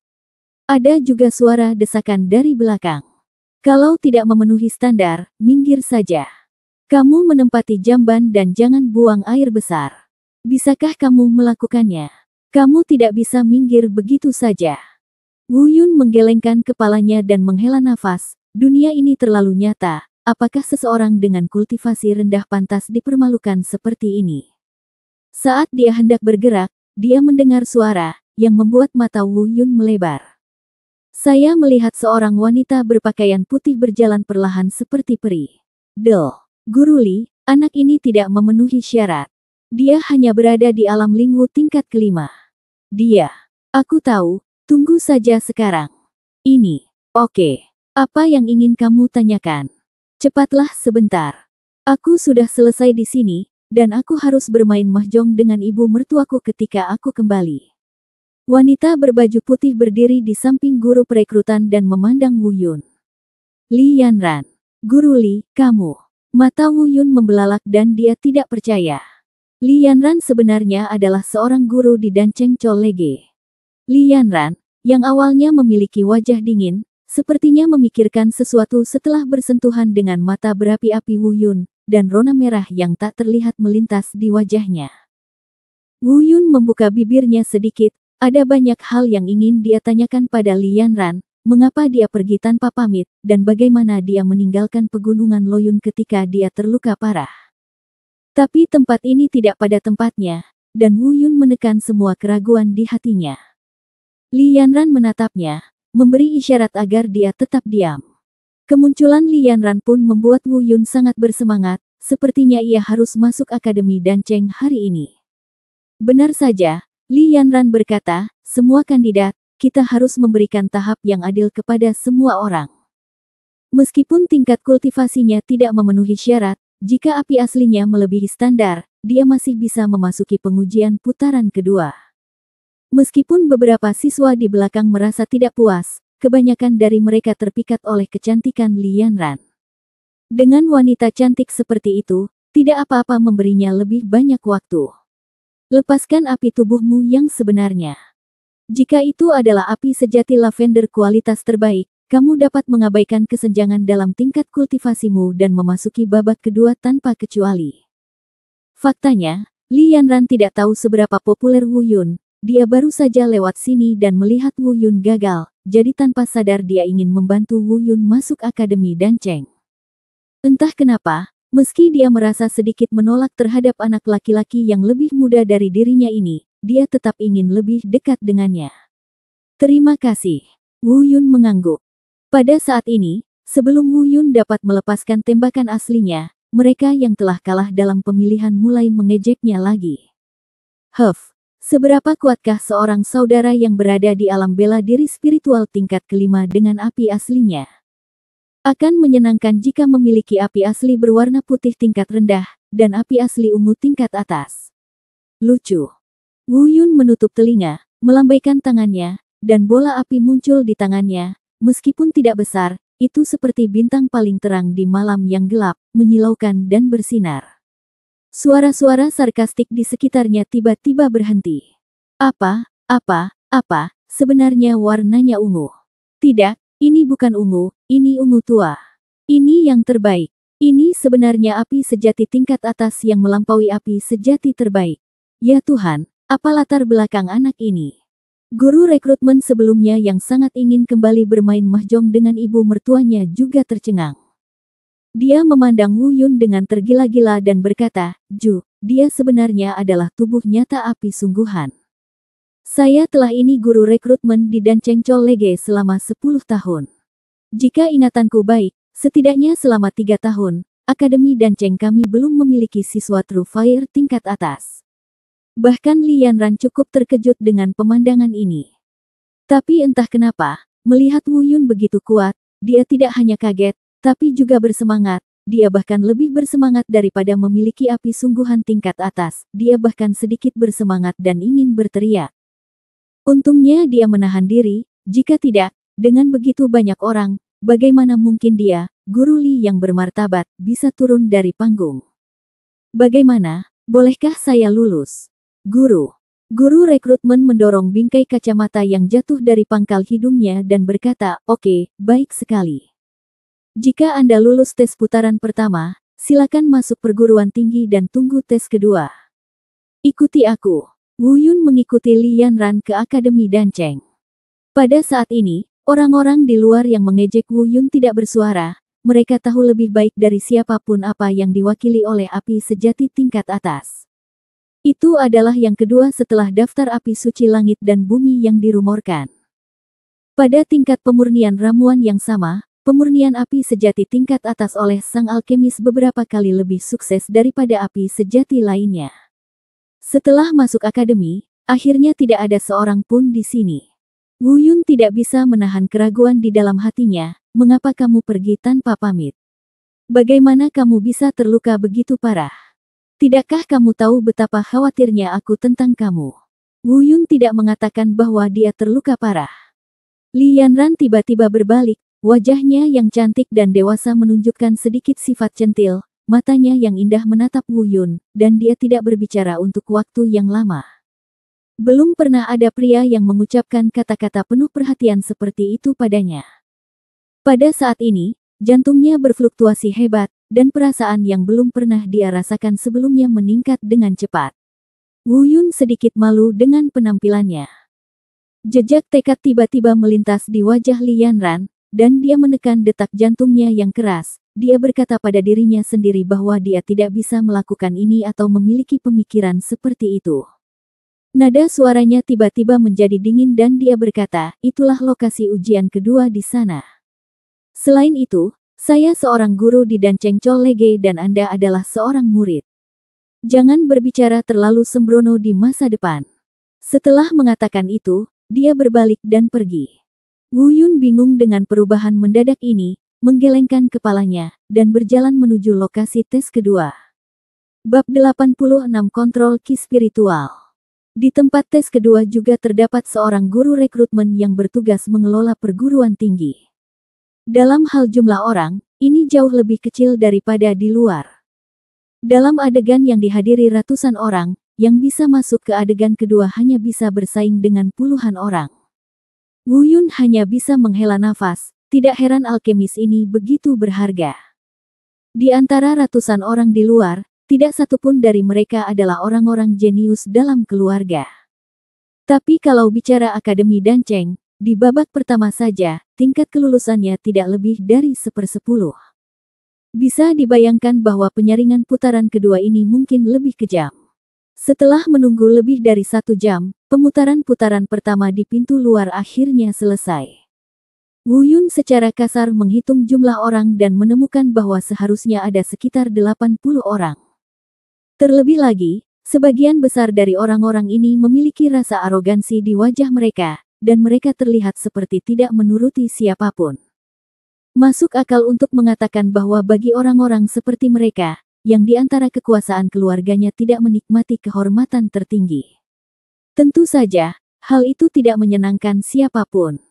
Ada juga suara desakan dari belakang. "Kalau tidak memenuhi standar, minggir saja. Kamu menempati jamban dan jangan buang air besar. Bisakah kamu melakukannya? Kamu tidak bisa minggir begitu saja." Wu Yun menggelengkan kepalanya dan menghela nafas. Dunia ini terlalu nyata. Apakah seseorang dengan kultivasi rendah pantas dipermalukan seperti ini? Saat dia hendak bergerak, dia mendengar suara yang membuat mata Wu Yun melebar. "Saya melihat seorang wanita berpakaian putih berjalan perlahan seperti peri." Del. Guru Li, anak ini tidak memenuhi syarat. Dia hanya berada di alam Lingwu tingkat kelima. Dia. Aku tahu, tunggu saja sekarang. Ini. Oke. Apa yang ingin kamu tanyakan? Cepatlah sebentar. Aku sudah selesai di sini, dan aku harus bermain mahjong dengan ibu mertuaku ketika aku kembali. Wanita berbaju putih berdiri di samping guru perekrutan dan memandang Wu Yun. "Li Yanran. Guru Li, kamu." Mata Wu Yun membelalak dan dia tidak percaya. Li Yanran sebenarnya adalah seorang guru di Danceng College. Li Yanran, yang awalnya memiliki wajah dingin, sepertinya memikirkan sesuatu setelah bersentuhan dengan mata berapi-api Wu Yun, dan rona merah yang tak terlihat melintas di wajahnya. Wu Yun membuka bibirnya sedikit. Ada banyak hal yang ingin dia tanyakan pada Li Yanran, mengapa dia pergi tanpa pamit, dan bagaimana dia meninggalkan pegunungan Loyun ketika dia terluka parah. Tapi tempat ini tidak pada tempatnya, dan Wu Yun menekan semua keraguan di hatinya. Li Yanran menatapnya, memberi isyarat agar dia tetap diam. Kemunculan Li Yanran pun membuat Wu Yun sangat bersemangat, sepertinya ia harus masuk Akademi Danceng hari ini. Benar saja, Li Yanran berkata, "Semua kandidat, kita harus memberikan tahap yang adil kepada semua orang. Meskipun tingkat kultivasinya tidak memenuhi syarat, jika api aslinya melebihi standar, dia masih bisa memasuki pengujian putaran kedua." Meskipun beberapa siswa di belakang merasa tidak puas, kebanyakan dari mereka terpikat oleh kecantikan Li Yanran. Dengan wanita cantik seperti itu, tidak apa-apa memberinya lebih banyak waktu. Lepaskan api tubuhmu yang sebenarnya. Jika itu adalah api sejati lavender kualitas terbaik, kamu dapat mengabaikan kesenjangan dalam tingkat kultivasimu dan memasuki babak kedua tanpa kecuali. Faktanya, Li Yanran tidak tahu seberapa populer Wu Yun. Dia baru saja lewat sini dan melihat Wu Yun gagal, jadi tanpa sadar dia ingin membantu Wu Yun masuk Akademi Danceng. Entah kenapa, meski dia merasa sedikit menolak terhadap anak laki-laki yang lebih muda dari dirinya ini, dia tetap ingin lebih dekat dengannya. "Terima kasih." Wu Yun mengangguk. Pada saat ini, sebelum Wu Yun dapat melepaskan tembakan aslinya, mereka yang telah kalah dalam pemilihan mulai mengejeknya lagi. Seberapa kuatkah seorang saudara yang berada di alam bela diri spiritual tingkat kelima dengan api aslinya? Akan menyenangkan jika memiliki api asli berwarna putih tingkat rendah, dan api asli ungu tingkat atas. Lucu. Wu Yun menutup telinga, melambaikan tangannya, dan bola api muncul di tangannya. Meskipun tidak besar, itu seperti bintang paling terang di malam yang gelap, menyilaukan dan bersinar. Suara-suara sarkastik di sekitarnya tiba-tiba berhenti. Apa, sebenarnya warnanya ungu? Tidak, ini bukan ungu, ini ungu tua. Ini yang terbaik. Ini sebenarnya api sejati tingkat atas yang melampaui api sejati terbaik. Ya Tuhan, apa latar belakang anak ini? Guru rekrutmen sebelumnya yang sangat ingin kembali bermain mahjong dengan ibu mertuanya juga tercengang. Dia memandang Wu Yun dengan tergila-gila dan berkata, "Ju, dia sebenarnya adalah tubuh nyata api sungguhan. Saya telah ini guru rekrutmen di Danceng Chollege selama 10 tahun. Jika ingatanku baik, setidaknya selama 3 tahun, Akademi Danceng kami belum memiliki siswa True Fire tingkat atas." Bahkan Li Yanran cukup terkejut dengan pemandangan ini. Tapi entah kenapa, melihat Wu Yun begitu kuat, dia tidak hanya kaget, tapi juga bersemangat. Dia bahkan lebih bersemangat daripada memiliki api sungguhan tingkat atas. Dia bahkan sedikit bersemangat dan ingin berteriak. Untungnya dia menahan diri, jika tidak, dengan begitu banyak orang, bagaimana mungkin dia, Guru Li yang bermartabat, bisa turun dari panggung? Bagaimana, bolehkah saya lulus? Guru. Guru rekrutmen mendorong bingkai kacamata yang jatuh dari pangkal hidungnya dan berkata, "Oke, baik sekali. Jika Anda lulus tes putaran pertama, silakan masuk perguruan tinggi dan tunggu tes kedua. Ikuti aku." Wu Yun mengikuti Li Yanran ke Akademi Danceng. Pada saat ini, orang-orang di luar yang mengejek Wu Yun tidak bersuara. Mereka tahu lebih baik dari siapapun apa yang diwakili oleh api sejati tingkat atas. Itu adalah yang kedua setelah daftar api suci langit dan bumi yang dirumorkan. Pada tingkat pemurnian ramuan yang sama, pemurnian api sejati tingkat atas oleh sang alkemis beberapa kali lebih sukses daripada api sejati lainnya. Setelah masuk akademi, akhirnya tidak ada seorang pun di sini. Wu Yun tidak bisa menahan keraguan di dalam hatinya. Mengapa kamu pergi tanpa pamit? Bagaimana kamu bisa terluka begitu parah? Tidakkah kamu tahu betapa khawatirnya aku tentang kamu? Wu Yun tidak mengatakan bahwa dia terluka parah. Li Yanran tiba-tiba berbalik, wajahnya yang cantik dan dewasa menunjukkan sedikit sifat centil, matanya yang indah menatap Wu Yun, dan dia tidak berbicara untuk waktu yang lama. Belum pernah ada pria yang mengucapkan kata-kata penuh perhatian seperti itu padanya. Pada saat ini, jantungnya berfluktuasi hebat, dan perasaan yang belum pernah dia rasakan sebelumnya meningkat dengan cepat. Wu Yun sedikit malu dengan penampilannya. Jejak tekad tiba-tiba melintas di wajah Li Yanran, dan dia menekan detak jantungnya yang keras. Dia berkata pada dirinya sendiri bahwa dia tidak bisa melakukan ini atau memiliki pemikiran seperti itu. Nada suaranya tiba-tiba menjadi dingin dan dia berkata, "Itulah lokasi ujian kedua di sana. Selain itu, saya seorang guru di Danceng Chollege dan Anda adalah seorang murid. Jangan berbicara terlalu sembrono di masa depan." Setelah mengatakan itu, dia berbalik dan pergi. Wu Yun bingung dengan perubahan mendadak ini, menggelengkan kepalanya, dan berjalan menuju lokasi tes kedua. Bab 86 Kontrol Ki Spiritual. Di tempat tes kedua juga terdapat seorang guru rekrutmen yang bertugas mengelola perguruan tinggi. Dalam hal jumlah orang, ini jauh lebih kecil daripada di luar. Dalam adegan yang dihadiri ratusan orang, yang bisa masuk ke adegan kedua hanya bisa bersaing dengan puluhan orang. Wu Yun hanya bisa menghela nafas. Tidak heran alkemis ini begitu berharga. Di antara ratusan orang di luar, tidak satupun dari mereka adalah orang-orang jenius dalam keluarga. Tapi kalau bicara Akademi Danceng, di babak pertama saja, tingkat kelulusannya tidak lebih dari 1/10. Bisa dibayangkan bahwa penyaringan putaran kedua ini mungkin lebih kejam. Setelah menunggu lebih dari 1 jam, putaran pertama di pintu luar akhirnya selesai. Wu Yun secara kasar menghitung jumlah orang dan menemukan bahwa seharusnya ada sekitar 80 orang. Terlebih lagi, Sebagian besar dari orang-orang ini memiliki rasa arogansi di wajah mereka, dan mereka terlihat seperti tidak menuruti siapapun. Masuk akal untuk mengatakan bahwa bagi orang-orang seperti mereka, yang di antara kekuasaan keluarganya tidak menikmati kehormatan tertinggi. Tentu saja, hal itu tidak menyenangkan siapapun.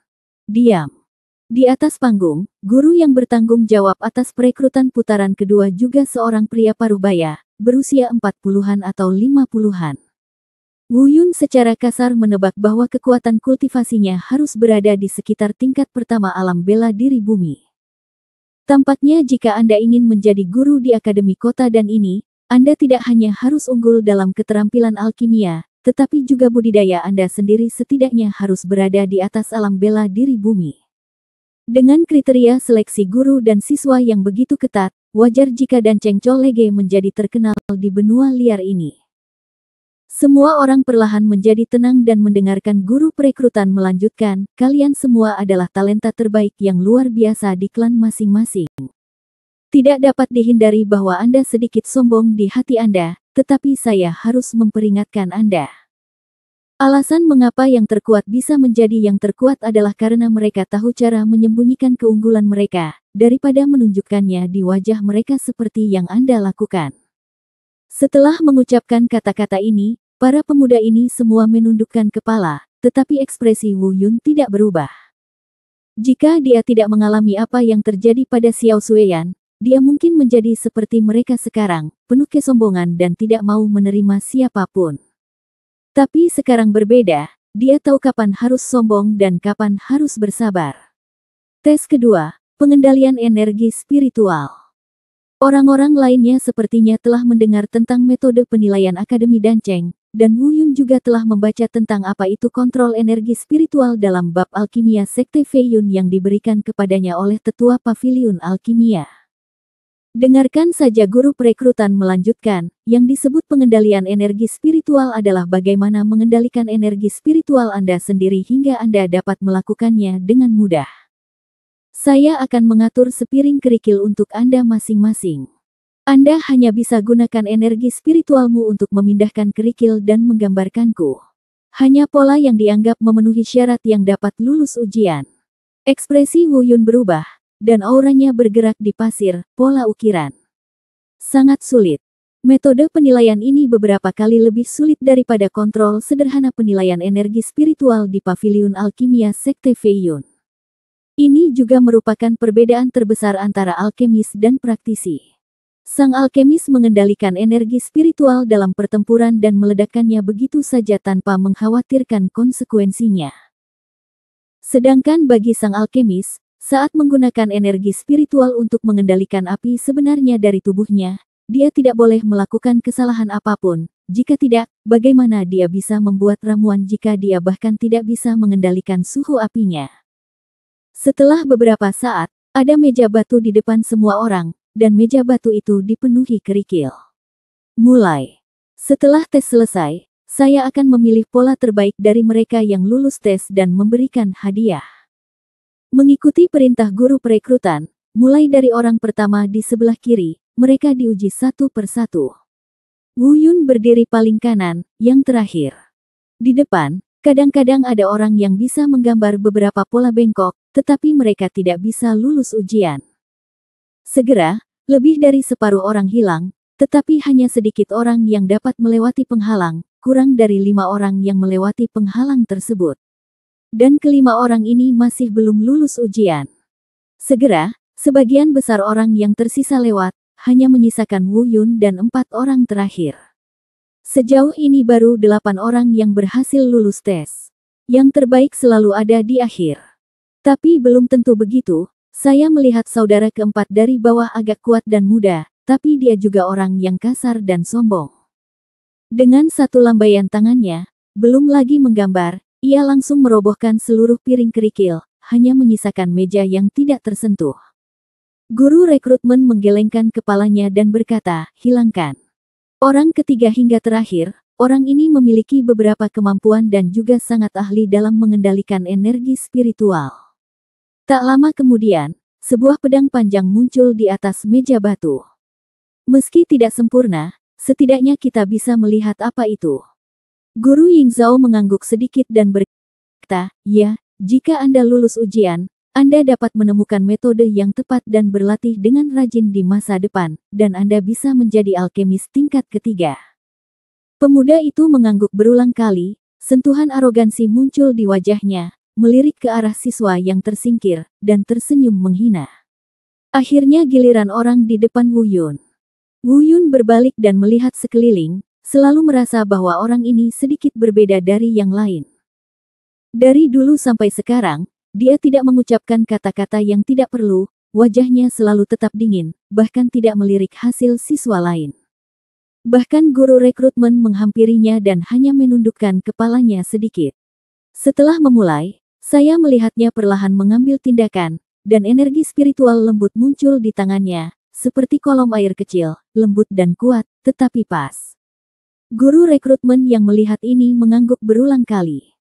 Diam. Di atas panggung, guru yang bertanggung jawab atas perekrutan putaran kedua juga seorang pria parubaya, berusia 40-an atau 50-an. Wu Yun secara kasar menebak bahwa kekuatan kultivasinya harus berada di sekitar tingkat pertama alam bela diri bumi. Tampaknya jika Anda ingin menjadi guru di akademi kota dan ini, Anda tidak hanya harus unggul dalam keterampilan alkimia, tetapi juga budidaya Anda sendiri setidaknya harus berada di atas alam bela diri bumi. Dengan kriteria seleksi guru dan siswa yang begitu ketat, wajar jika Danceng Colege menjadi terkenal di benua liar ini. Semua orang perlahan menjadi tenang dan mendengarkan guru perekrutan melanjutkan, kalian semua adalah talenta terbaik yang luar biasa di klan masing-masing. Tidak dapat dihindari bahwa Anda sedikit sombong di hati Anda, tetapi saya harus memperingatkan Anda. Alasan mengapa yang terkuat bisa menjadi yang terkuat adalah karena mereka tahu cara menyembunyikan keunggulan mereka, daripada menunjukkannya di wajah mereka seperti yang Anda lakukan. Setelah mengucapkan kata-kata ini, para pemuda ini semua menundukkan kepala, tetapi ekspresi Wu Yun tidak berubah. Jika dia tidak mengalami apa yang terjadi pada Xiao Sueyan, dia mungkin menjadi seperti mereka sekarang, penuh kesombongan dan tidak mau menerima siapapun. Tapi sekarang berbeda, dia tahu kapan harus sombong dan kapan harus bersabar. Tes kedua, pengendalian energi spiritual. Orang-orang lainnya sepertinya telah mendengar tentang metode penilaian Akademi Danceng, dan Wu Yun juga telah membaca tentang apa itu kontrol energi spiritual dalam bab alkimia Sekte Fei Yun yang diberikan kepadanya oleh tetua Paviliun Alkimia. Dengarkan saja guru perekrutan melanjutkan, yang disebut pengendalian energi spiritual adalah bagaimana mengendalikan energi spiritual Anda sendiri hingga Anda dapat melakukannya dengan mudah. Saya akan mengatur sepiring kerikil untuk Anda masing-masing. Anda hanya bisa gunakan energi spiritualmu untuk memindahkan kerikil dan menggambarkanku. Hanya pola yang dianggap memenuhi syarat yang dapat lulus ujian. Ekspresi Wu Yun berubah, dan auranya bergerak di pasir, pola ukiran. Sangat sulit. Metode penilaian ini beberapa kali lebih sulit daripada kontrol sederhana penilaian energi spiritual di Paviliun Alkimia Sekte Fei Yun. Ini juga merupakan perbedaan terbesar antara alkemis dan praktisi. Sang alkemis mengendalikan energi spiritual dalam pertempuran dan meledakkannya begitu saja tanpa mengkhawatirkan konsekuensinya. Sedangkan bagi sang alkemis, saat menggunakan energi spiritual untuk mengendalikan api sebenarnya dari tubuhnya, dia tidak boleh melakukan kesalahan apapun. Jika tidak, bagaimana dia bisa membuat ramuan jika dia bahkan tidak bisa mengendalikan suhu apinya? Setelah beberapa saat, ada meja batu di depan semua orang, dan meja batu itu dipenuhi kerikil. Mulai. Setelah tes selesai, saya akan memilih pola terbaik dari mereka yang lulus tes dan memberikan hadiah. Mengikuti perintah guru perekrutan, mulai dari orang pertama di sebelah kiri, mereka diuji satu persatu. Wu Yun berdiri paling kanan, yang terakhir. Di depan, kadang-kadang ada orang yang bisa menggambar beberapa pola bengkok, tetapi mereka tidak bisa lulus ujian. Segera, lebih dari separuh orang hilang, tetapi hanya sedikit orang yang dapat melewati penghalang, kurang dari 5 orang yang melewati penghalang tersebut. Dan kelima orang ini masih belum lulus ujian. Segera, sebagian besar orang yang tersisa lewat, hanya menyisakan Wu Yun dan 4 orang terakhir. Sejauh ini baru 8 orang yang berhasil lulus tes. Yang terbaik selalu ada di akhir. Tapi belum tentu begitu, saya melihat saudara keempat dari bawah agak kuat dan muda, tapi dia juga orang yang kasar dan sombong. Dengan satu lambaian tangannya, belum lagi menggambar, ia langsung merobohkan seluruh piring kerikil, hanya menyisakan meja yang tidak tersentuh. Guru rekrutmen menggelengkan kepalanya dan berkata, hilangkan. Orang ketiga hingga terakhir, orang ini memiliki beberapa kemampuan dan juga sangat ahli dalam mengendalikan energi spiritual. Tak lama kemudian, sebuah pedang panjang muncul di atas meja batu. Meski tidak sempurna, setidaknya kita bisa melihat apa itu. Guru Yingzhao mengangguk sedikit dan berkata, ya, jika Anda lulus ujian, Anda dapat menemukan metode yang tepat dan berlatih dengan rajin di masa depan, dan Anda bisa menjadi alkemis tingkat ketiga. Pemuda itu mengangguk berulang kali, sentuhan arogansi muncul di wajahnya, melirik ke arah siswa yang tersingkir, dan tersenyum menghina. Akhirnya giliran orang di depan Wu Yun. Wu Yun berbalik dan melihat sekeliling, selalu merasa bahwa orang ini sedikit berbeda dari yang lain. Dari dulu sampai sekarang, dia tidak mengucapkan kata-kata yang tidak perlu, wajahnya selalu tetap dingin, bahkan tidak melirik hasil siswa lain. Bahkan guru rekrutmen menghampirinya dan hanya menundukkan kepalanya sedikit. Setelah memulai, saya melihatnya perlahan mengambil tindakan, dan energi spiritual lembut muncul di tangannya, seperti kolom air kecil, lembut dan kuat, tetapi pas. Guru rekrutmen yang melihat ini mengangguk berulang kali.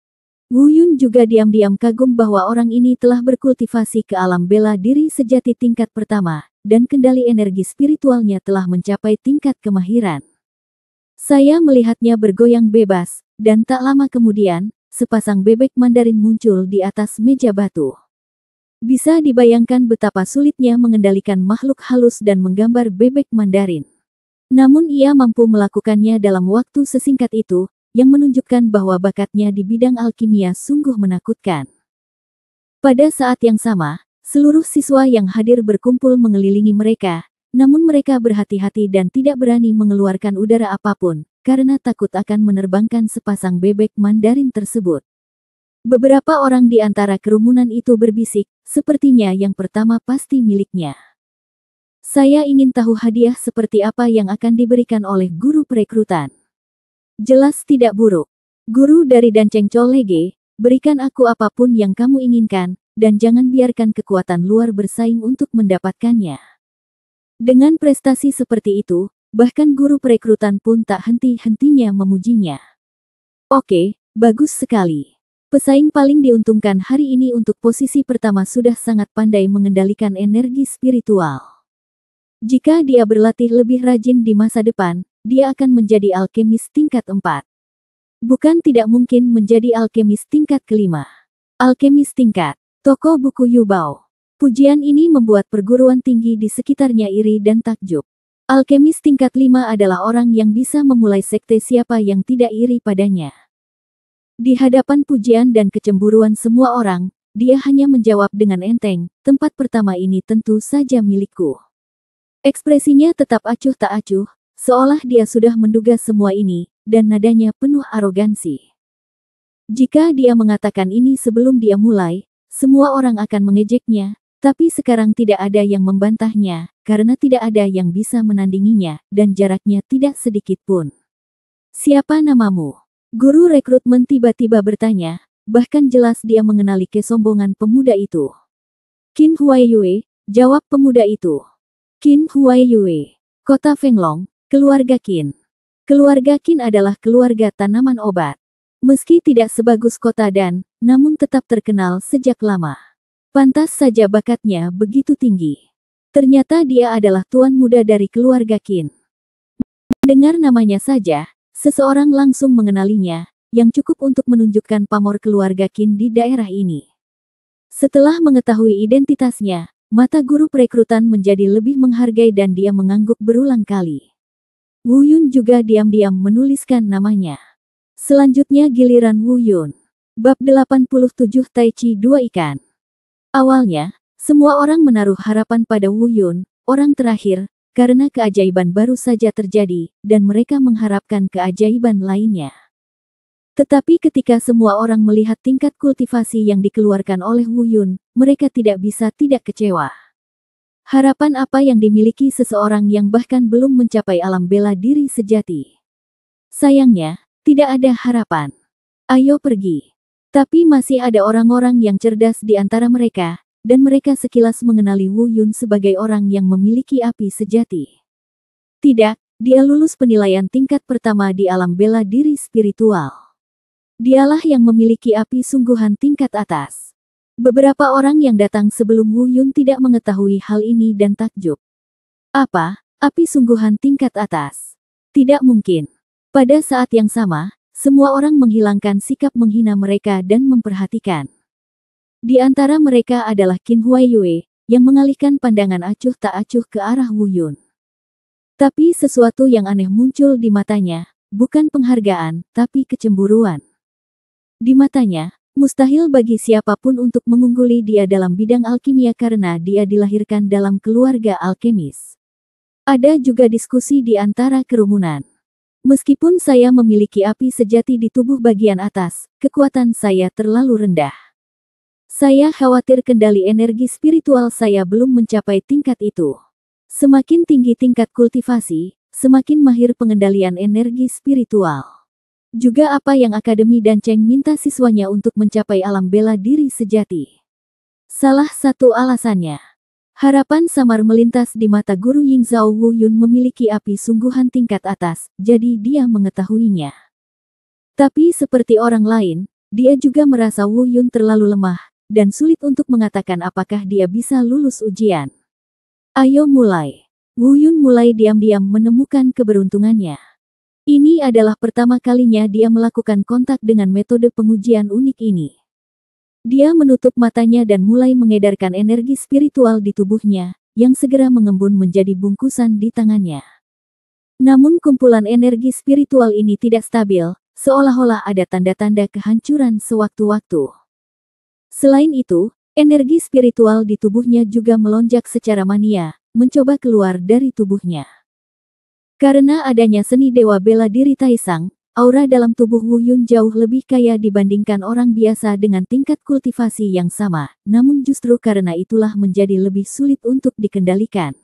Wu Yun juga diam-diam kagum bahwa orang ini telah berkultivasi ke alam bela diri sejati tingkat pertama, dan kendali energi spiritualnya telah mencapai tingkat kemahiran. Saya melihatnya bergoyang bebas, dan tak lama kemudian, sepasang bebek Mandarin muncul di atas meja batu. Bisa dibayangkan betapa sulitnya mengendalikan makhluk halus dan menggambar bebek Mandarin. Namun ia mampu melakukannya dalam waktu sesingkat itu, yang menunjukkan bahwa bakatnya di bidang alkimia sungguh menakutkan. Pada saat yang sama, seluruh siswa yang hadir berkumpul mengelilingi mereka, namun mereka berhati-hati dan tidak berani mengeluarkan udara apapun, karena takut akan menerbangkan sepasang bebek Mandarin tersebut. Beberapa orang di antara kerumunan itu berbisik, sepertinya yang pertama pasti miliknya. Saya ingin tahu hadiah seperti apa yang akan diberikan oleh guru perekrutan. Jelas tidak buruk. Guru dari Danceng Colege, berikan aku apapun yang kamu inginkan, dan jangan biarkan kekuatan luar bersaing untuk mendapatkannya. Dengan prestasi seperti itu, bahkan guru perekrutan pun tak henti-hentinya memujinya. Oke, bagus sekali. Pesaing paling diuntungkan hari ini untuk posisi pertama sudah sangat pandai mengendalikan energi spiritual. Jika dia berlatih lebih rajin di masa depan, dia akan menjadi alkemis tingkat 4. Bukan tidak mungkin menjadi alkemis tingkat kelima. Alkemis tingkat, toko buku Yubao. Pujian ini membuat perguruan tinggi di sekitarnya iri dan takjub. Alkemis tingkat 5 adalah orang yang bisa memulai sekte, siapa yang tidak iri padanya. Di hadapan pujian dan kecemburuan semua orang, dia hanya menjawab dengan enteng, tempat pertama ini tentu saja milikku. Ekspresinya tetap acuh tak acuh, seolah dia sudah menduga semua ini, dan nadanya penuh arogansi. Jika dia mengatakan ini sebelum dia mulai, semua orang akan mengejeknya, tapi sekarang tidak ada yang membantahnya, karena tidak ada yang bisa menandinginya, dan jaraknya tidak sedikit pun. Siapa namamu? Guru rekrutmen tiba-tiba bertanya, bahkan jelas dia mengenali kesombongan pemuda itu. Qin Huaiyue, jawab pemuda itu. Qin Huaiyue, kota Fenglong, keluarga Qin. Keluarga Qin adalah keluarga tanaman obat. Meski tidak sebagus kota Dan, namun tetap terkenal sejak lama. Pantas saja bakatnya begitu tinggi. Ternyata dia adalah tuan muda dari keluarga Qin. Dengar namanya saja, seseorang langsung mengenalinya, yang cukup untuk menunjukkan pamor keluarga Qin di daerah ini. Setelah mengetahui identitasnya, mata guru perekrutan menjadi lebih menghargai dan dia mengangguk berulang kali. Wu Yun juga diam-diam menuliskan namanya. Selanjutnya giliran Wu Yun. Bab 87 Tai Chi 2 Ikan. Awalnya, semua orang menaruh harapan pada Wu Yun, orang terakhir, karena keajaiban baru saja terjadi, dan mereka mengharapkan keajaiban lainnya. Tetapi ketika semua orang melihat tingkat kultivasi yang dikeluarkan oleh Wu Yun, mereka tidak bisa tidak kecewa. Harapan apa yang dimiliki seseorang yang bahkan belum mencapai alam bela diri sejati? Sayangnya, tidak ada harapan. Ayo pergi. Tapi masih ada orang-orang yang cerdas di antara mereka, dan mereka sekilas mengenali Wu Yun sebagai orang yang memiliki api sejati. Tidak, dia lulus penilaian tingkat pertama di alam bela diri spiritual. Dialah yang memiliki api sungguhan tingkat atas. Beberapa orang yang datang sebelum Wu Yun tidak mengetahui hal ini dan takjub. Apa? Api sungguhan tingkat atas? Tidak mungkin. Pada saat yang sama, semua orang menghilangkan sikap menghina mereka dan memperhatikan. Di antara mereka adalah Qin Huaiyue, yang mengalihkan pandangan acuh tak acuh ke arah Wu Yun. Tapi sesuatu yang aneh muncul di matanya, bukan penghargaan, tapi kecemburuan. Di matanya, mustahil bagi siapapun untuk mengungguli dia dalam bidang alkimia karena dia dilahirkan dalam keluarga alkemis. Ada juga diskusi di antara kerumunan. Meskipun saya memiliki api sejati di tubuh bagian atas, kekuatan saya terlalu rendah. Saya khawatir kendali energi spiritual saya belum mencapai tingkat itu. Semakin tinggi tingkat kultivasi, semakin mahir pengendalian energi spiritual. Juga apa yang Akademi Danceng minta siswanya untuk mencapai alam bela diri sejati. Salah satu alasannya, harapan samar melintas di mata guru Yingzhao Wu Yun memiliki api sungguhan tingkat atas, jadi dia mengetahuinya. Tapi seperti orang lain, dia juga merasa Wu Yun terlalu lemah, dan sulit untuk mengatakan apakah dia bisa lulus ujian. Ayo mulai. Wu Yun mulai diam-diam menemukan keberuntungannya. Ini adalah pertama kalinya dia melakukan kontak dengan metode pengujian unik ini. Dia menutup matanya dan mulai mengedarkan energi spiritual di tubuhnya, yang segera mengembun menjadi bungkusan di tangannya. Namun kumpulan energi spiritual ini tidak stabil, seolah-olah ada tanda-tanda kehancuran sewaktu-waktu. Selain itu, energi spiritual di tubuhnya juga melonjak secara mania, mencoba keluar dari tubuhnya. Karena adanya seni dewa bela diri Taisang, aura dalam tubuh Wu Yun jauh lebih kaya dibandingkan orang biasa dengan tingkat kultivasi yang sama, namun justru karena itulah menjadi lebih sulit untuk dikendalikan.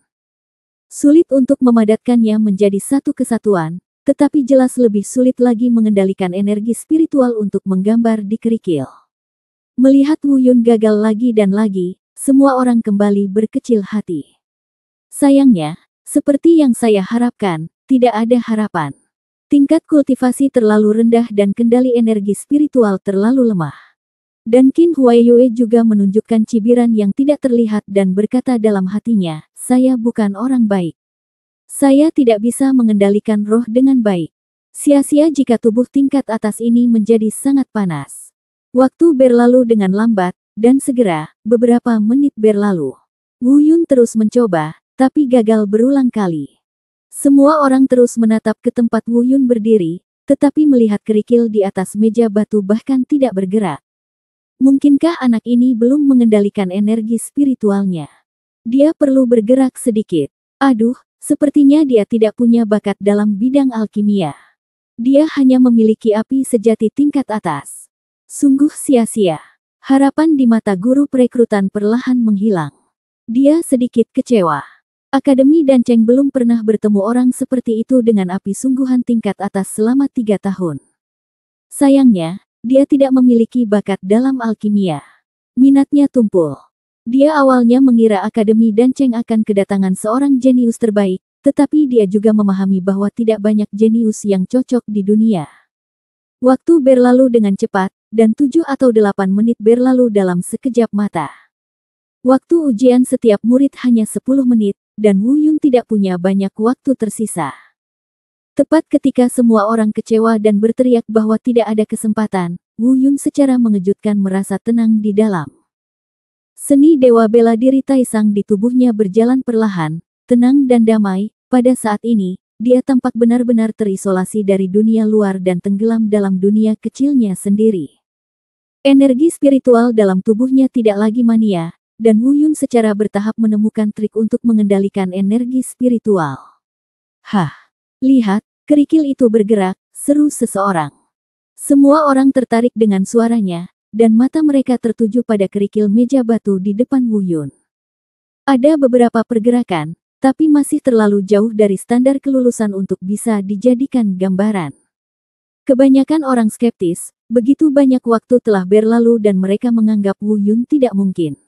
Sulit untuk memadatkannya menjadi satu kesatuan, tetapi jelas lebih sulit lagi mengendalikan energi spiritual untuk menggambar di kerikil. Melihat Wu Yun gagal lagi dan lagi, semua orang kembali berkecil hati. Sayangnya, seperti yang saya harapkan, tidak ada harapan. Tingkat kultivasi terlalu rendah dan kendali energi spiritual terlalu lemah. Dan Qin Huaiyue juga menunjukkan cibiran yang tidak terlihat dan berkata dalam hatinya, saya bukan orang baik. Saya tidak bisa mengendalikan roh dengan baik. Sia-sia jika tubuh tingkat atas ini menjadi sangat panas. Waktu berlalu dengan lambat, dan segera, beberapa menit berlalu. Wu Yun terus mencoba, tapi gagal berulang kali. Semua orang terus menatap ke tempat Wu Yun berdiri, tetapi melihat kerikil di atas meja batu bahkan tidak bergerak. Mungkinkah anak ini belum mengendalikan energi spiritualnya? Dia perlu bergerak sedikit. Aduh, sepertinya dia tidak punya bakat dalam bidang alkimia. Dia hanya memiliki api sejati tingkat atas. Sungguh sia-sia. Harapan di mata guru perekrutan perlahan menghilang. Dia sedikit kecewa. Akademi Danceng belum pernah bertemu orang seperti itu dengan api sungguhan tingkat atas selama 3 tahun. Sayangnya, dia tidak memiliki bakat dalam alkimia. Minatnya tumpul. Dia awalnya mengira Akademi Danceng akan kedatangan seorang jenius terbaik, tetapi dia juga memahami bahwa tidak banyak jenius yang cocok di dunia. Waktu berlalu dengan cepat, dan 7 atau 8 menit berlalu dalam sekejap mata. Waktu ujian setiap murid hanya 10 menit, dan Wu Yun tidak punya banyak waktu tersisa. Tepat ketika semua orang kecewa dan berteriak bahwa tidak ada kesempatan, Wu Yun secara mengejutkan merasa tenang di dalam. Seni dewa bela diri Taisang di tubuhnya berjalan perlahan, tenang dan damai. Pada saat ini, dia tampak benar-benar terisolasi dari dunia luar dan tenggelam dalam dunia kecilnya sendiri. Energi spiritual dalam tubuhnya tidak lagi mania, dan Wu Yun secara bertahap menemukan trik untuk mengendalikan energi spiritual. Hah! Lihat, kerikil itu bergerak, seru seseorang. Semua orang tertarik dengan suaranya, dan mata mereka tertuju pada kerikil meja batu di depan Wu Yun. Ada beberapa pergerakan, tapi masih terlalu jauh dari standar kelulusan untuk bisa dijadikan gambaran. Kebanyakan orang skeptis, begitu banyak waktu telah berlalu dan mereka menganggap Wu Yun tidak mungkin.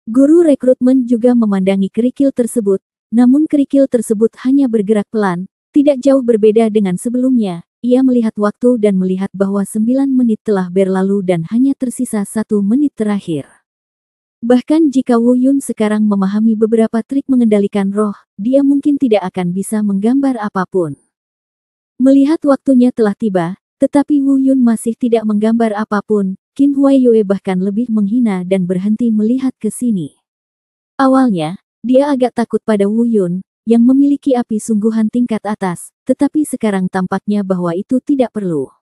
Guru rekrutmen juga memandangi kerikil tersebut, namun kerikil tersebut hanya bergerak pelan, tidak jauh berbeda dengan sebelumnya. Ia melihat waktu dan melihat bahwa 9 menit telah berlalu dan hanya tersisa 1 menit terakhir. Bahkan jika Wu Yun sekarang memahami beberapa trik mengendalikan roh, dia mungkin tidak akan bisa menggambar apapun. Melihat waktunya telah tiba, tetapi Wu Yun masih tidak menggambar apapun, Qin Huaiyue bahkan lebih menghina dan berhenti melihat ke sini. Awalnya, dia agak takut pada Wu Yun, yang memiliki api sungguhan tingkat atas, tetapi sekarang tampaknya bahwa itu tidak perlu.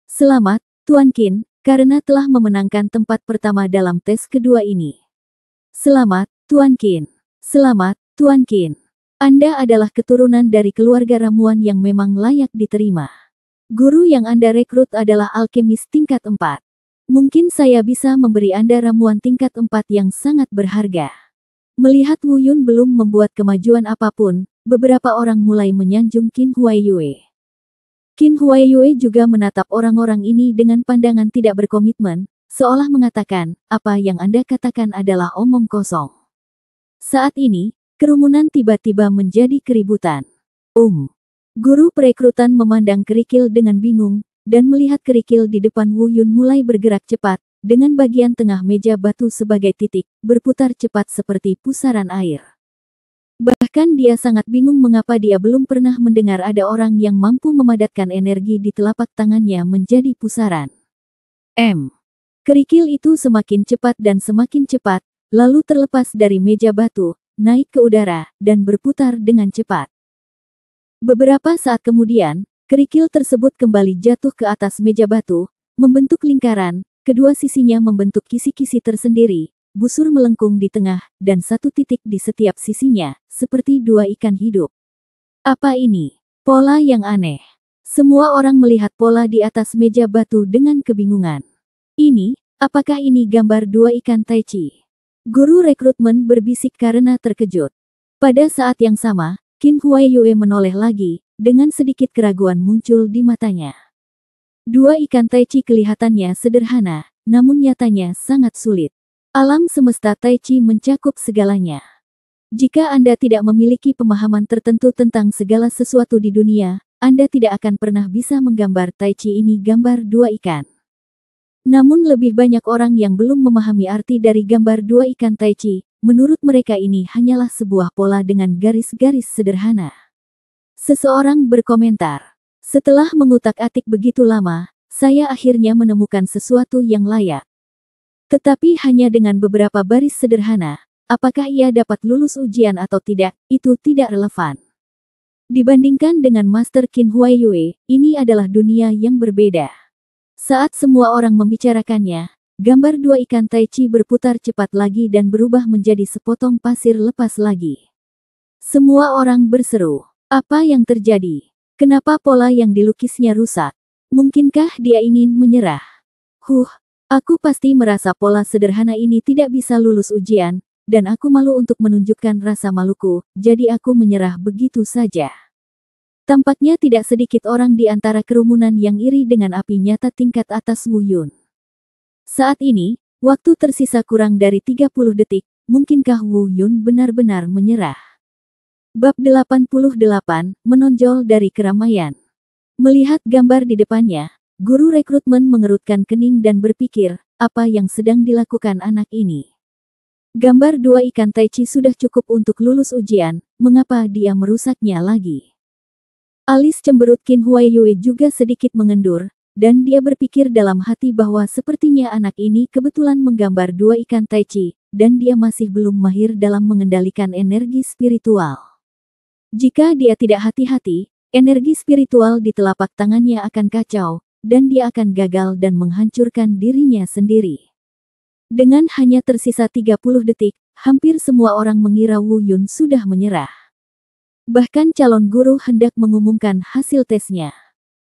Selamat, Tuan Qin, karena telah memenangkan tempat pertama dalam tes kedua ini. Selamat, Tuan Qin. Selamat, Tuan Qin. Anda adalah keturunan dari keluarga ramuan yang memang layak diterima. Guru yang Anda rekrut adalah alkemis tingkat 4. Mungkin saya bisa memberi Anda ramuan tingkat 4 yang sangat berharga. Melihat Wu Yun belum membuat kemajuan apapun, beberapa orang mulai menyanjung Qin Huaiyue. Qin Huaiyue juga menatap orang-orang ini dengan pandangan tidak berkomitmen, seolah mengatakan, apa yang Anda katakan adalah omong kosong. Saat ini, kerumunan tiba-tiba menjadi keributan. Guru perekrutan memandang kerikil dengan bingung, dan melihat kerikil di depan Wu Yun mulai bergerak cepat, dengan bagian tengah meja batu sebagai titik, berputar cepat seperti pusaran air. Bahkan dia sangat bingung mengapa dia belum pernah mendengar ada orang yang mampu memadatkan energi di telapak tangannya menjadi pusaran. Kerikil itu semakin cepat dan semakin cepat, lalu terlepas dari meja batu, naik ke udara, dan berputar dengan cepat. Beberapa saat kemudian, kerikil tersebut kembali jatuh ke atas meja batu, membentuk lingkaran, kedua sisinya membentuk kisi-kisi tersendiri, busur melengkung di tengah, dan satu titik di setiap sisinya, seperti dua ikan hidup. Apa ini? Pola yang aneh. Semua orang melihat pola di atas meja batu dengan kebingungan. Apakah ini gambar dua ikan tai chi? Guru rekrutmen berbisik karena terkejut. Pada saat yang sama, Qin Huaiyue menoleh lagi, dengan sedikit keraguan muncul di matanya. Dua ikan tai chi kelihatannya sederhana, namun nyatanya sangat sulit. Alam semesta tai chi mencakup segalanya. Jika Anda tidak memiliki pemahaman tertentu tentang segala sesuatu di dunia, Anda tidak akan pernah bisa menggambar tai chi ini gambar dua ikan. Namun lebih banyak orang yang belum memahami arti dari gambar dua ikan tai chi, menurut mereka ini hanyalah sebuah pola dengan garis-garis sederhana. Seseorang berkomentar, setelah mengutak-atik begitu lama, saya akhirnya menemukan sesuatu yang layak. Tetapi hanya dengan beberapa baris sederhana, apakah ia dapat lulus ujian atau tidak, itu tidak relevan. Dibandingkan dengan Master Qin Huaiyue, ini adalah dunia yang berbeda. Saat semua orang membicarakannya, gambar dua ikan tai chi berputar cepat lagi dan berubah menjadi sepotong pasir lepas lagi. Semua orang berseru, apa yang terjadi? Kenapa pola yang dilukisnya rusak? Mungkinkah dia ingin menyerah? Aku pasti merasa pola sederhana ini tidak bisa lulus ujian, dan aku malu untuk menunjukkan rasa maluku, jadi aku menyerah begitu saja. Tampaknya tidak sedikit orang di antara kerumunan yang iri dengan api nyata tingkat atas Wu Yun. Saat ini, waktu tersisa kurang dari 30 detik, mungkinkah Wu Yun benar-benar menyerah? Bab 88, menonjol dari keramaian. Melihat gambar di depannya, guru rekrutmen mengerutkan kening dan berpikir, apa yang sedang dilakukan anak ini? Gambar dua ikan tai chi sudah cukup untuk lulus ujian, mengapa dia merusaknya lagi? Alis cemberut Qin Huaiyue juga sedikit mengendur, dan dia berpikir dalam hati bahwa sepertinya anak ini kebetulan menggambar dua ikan tai chi, dan dia masih belum mahir dalam mengendalikan energi spiritual. Jika dia tidak hati-hati, energi spiritual di telapak tangannya akan kacau, dan dia akan gagal dan menghancurkan dirinya sendiri. Dengan hanya tersisa 30 detik, hampir semua orang mengira Wu Yun sudah menyerah. Bahkan calon guru hendak mengumumkan hasil tesnya.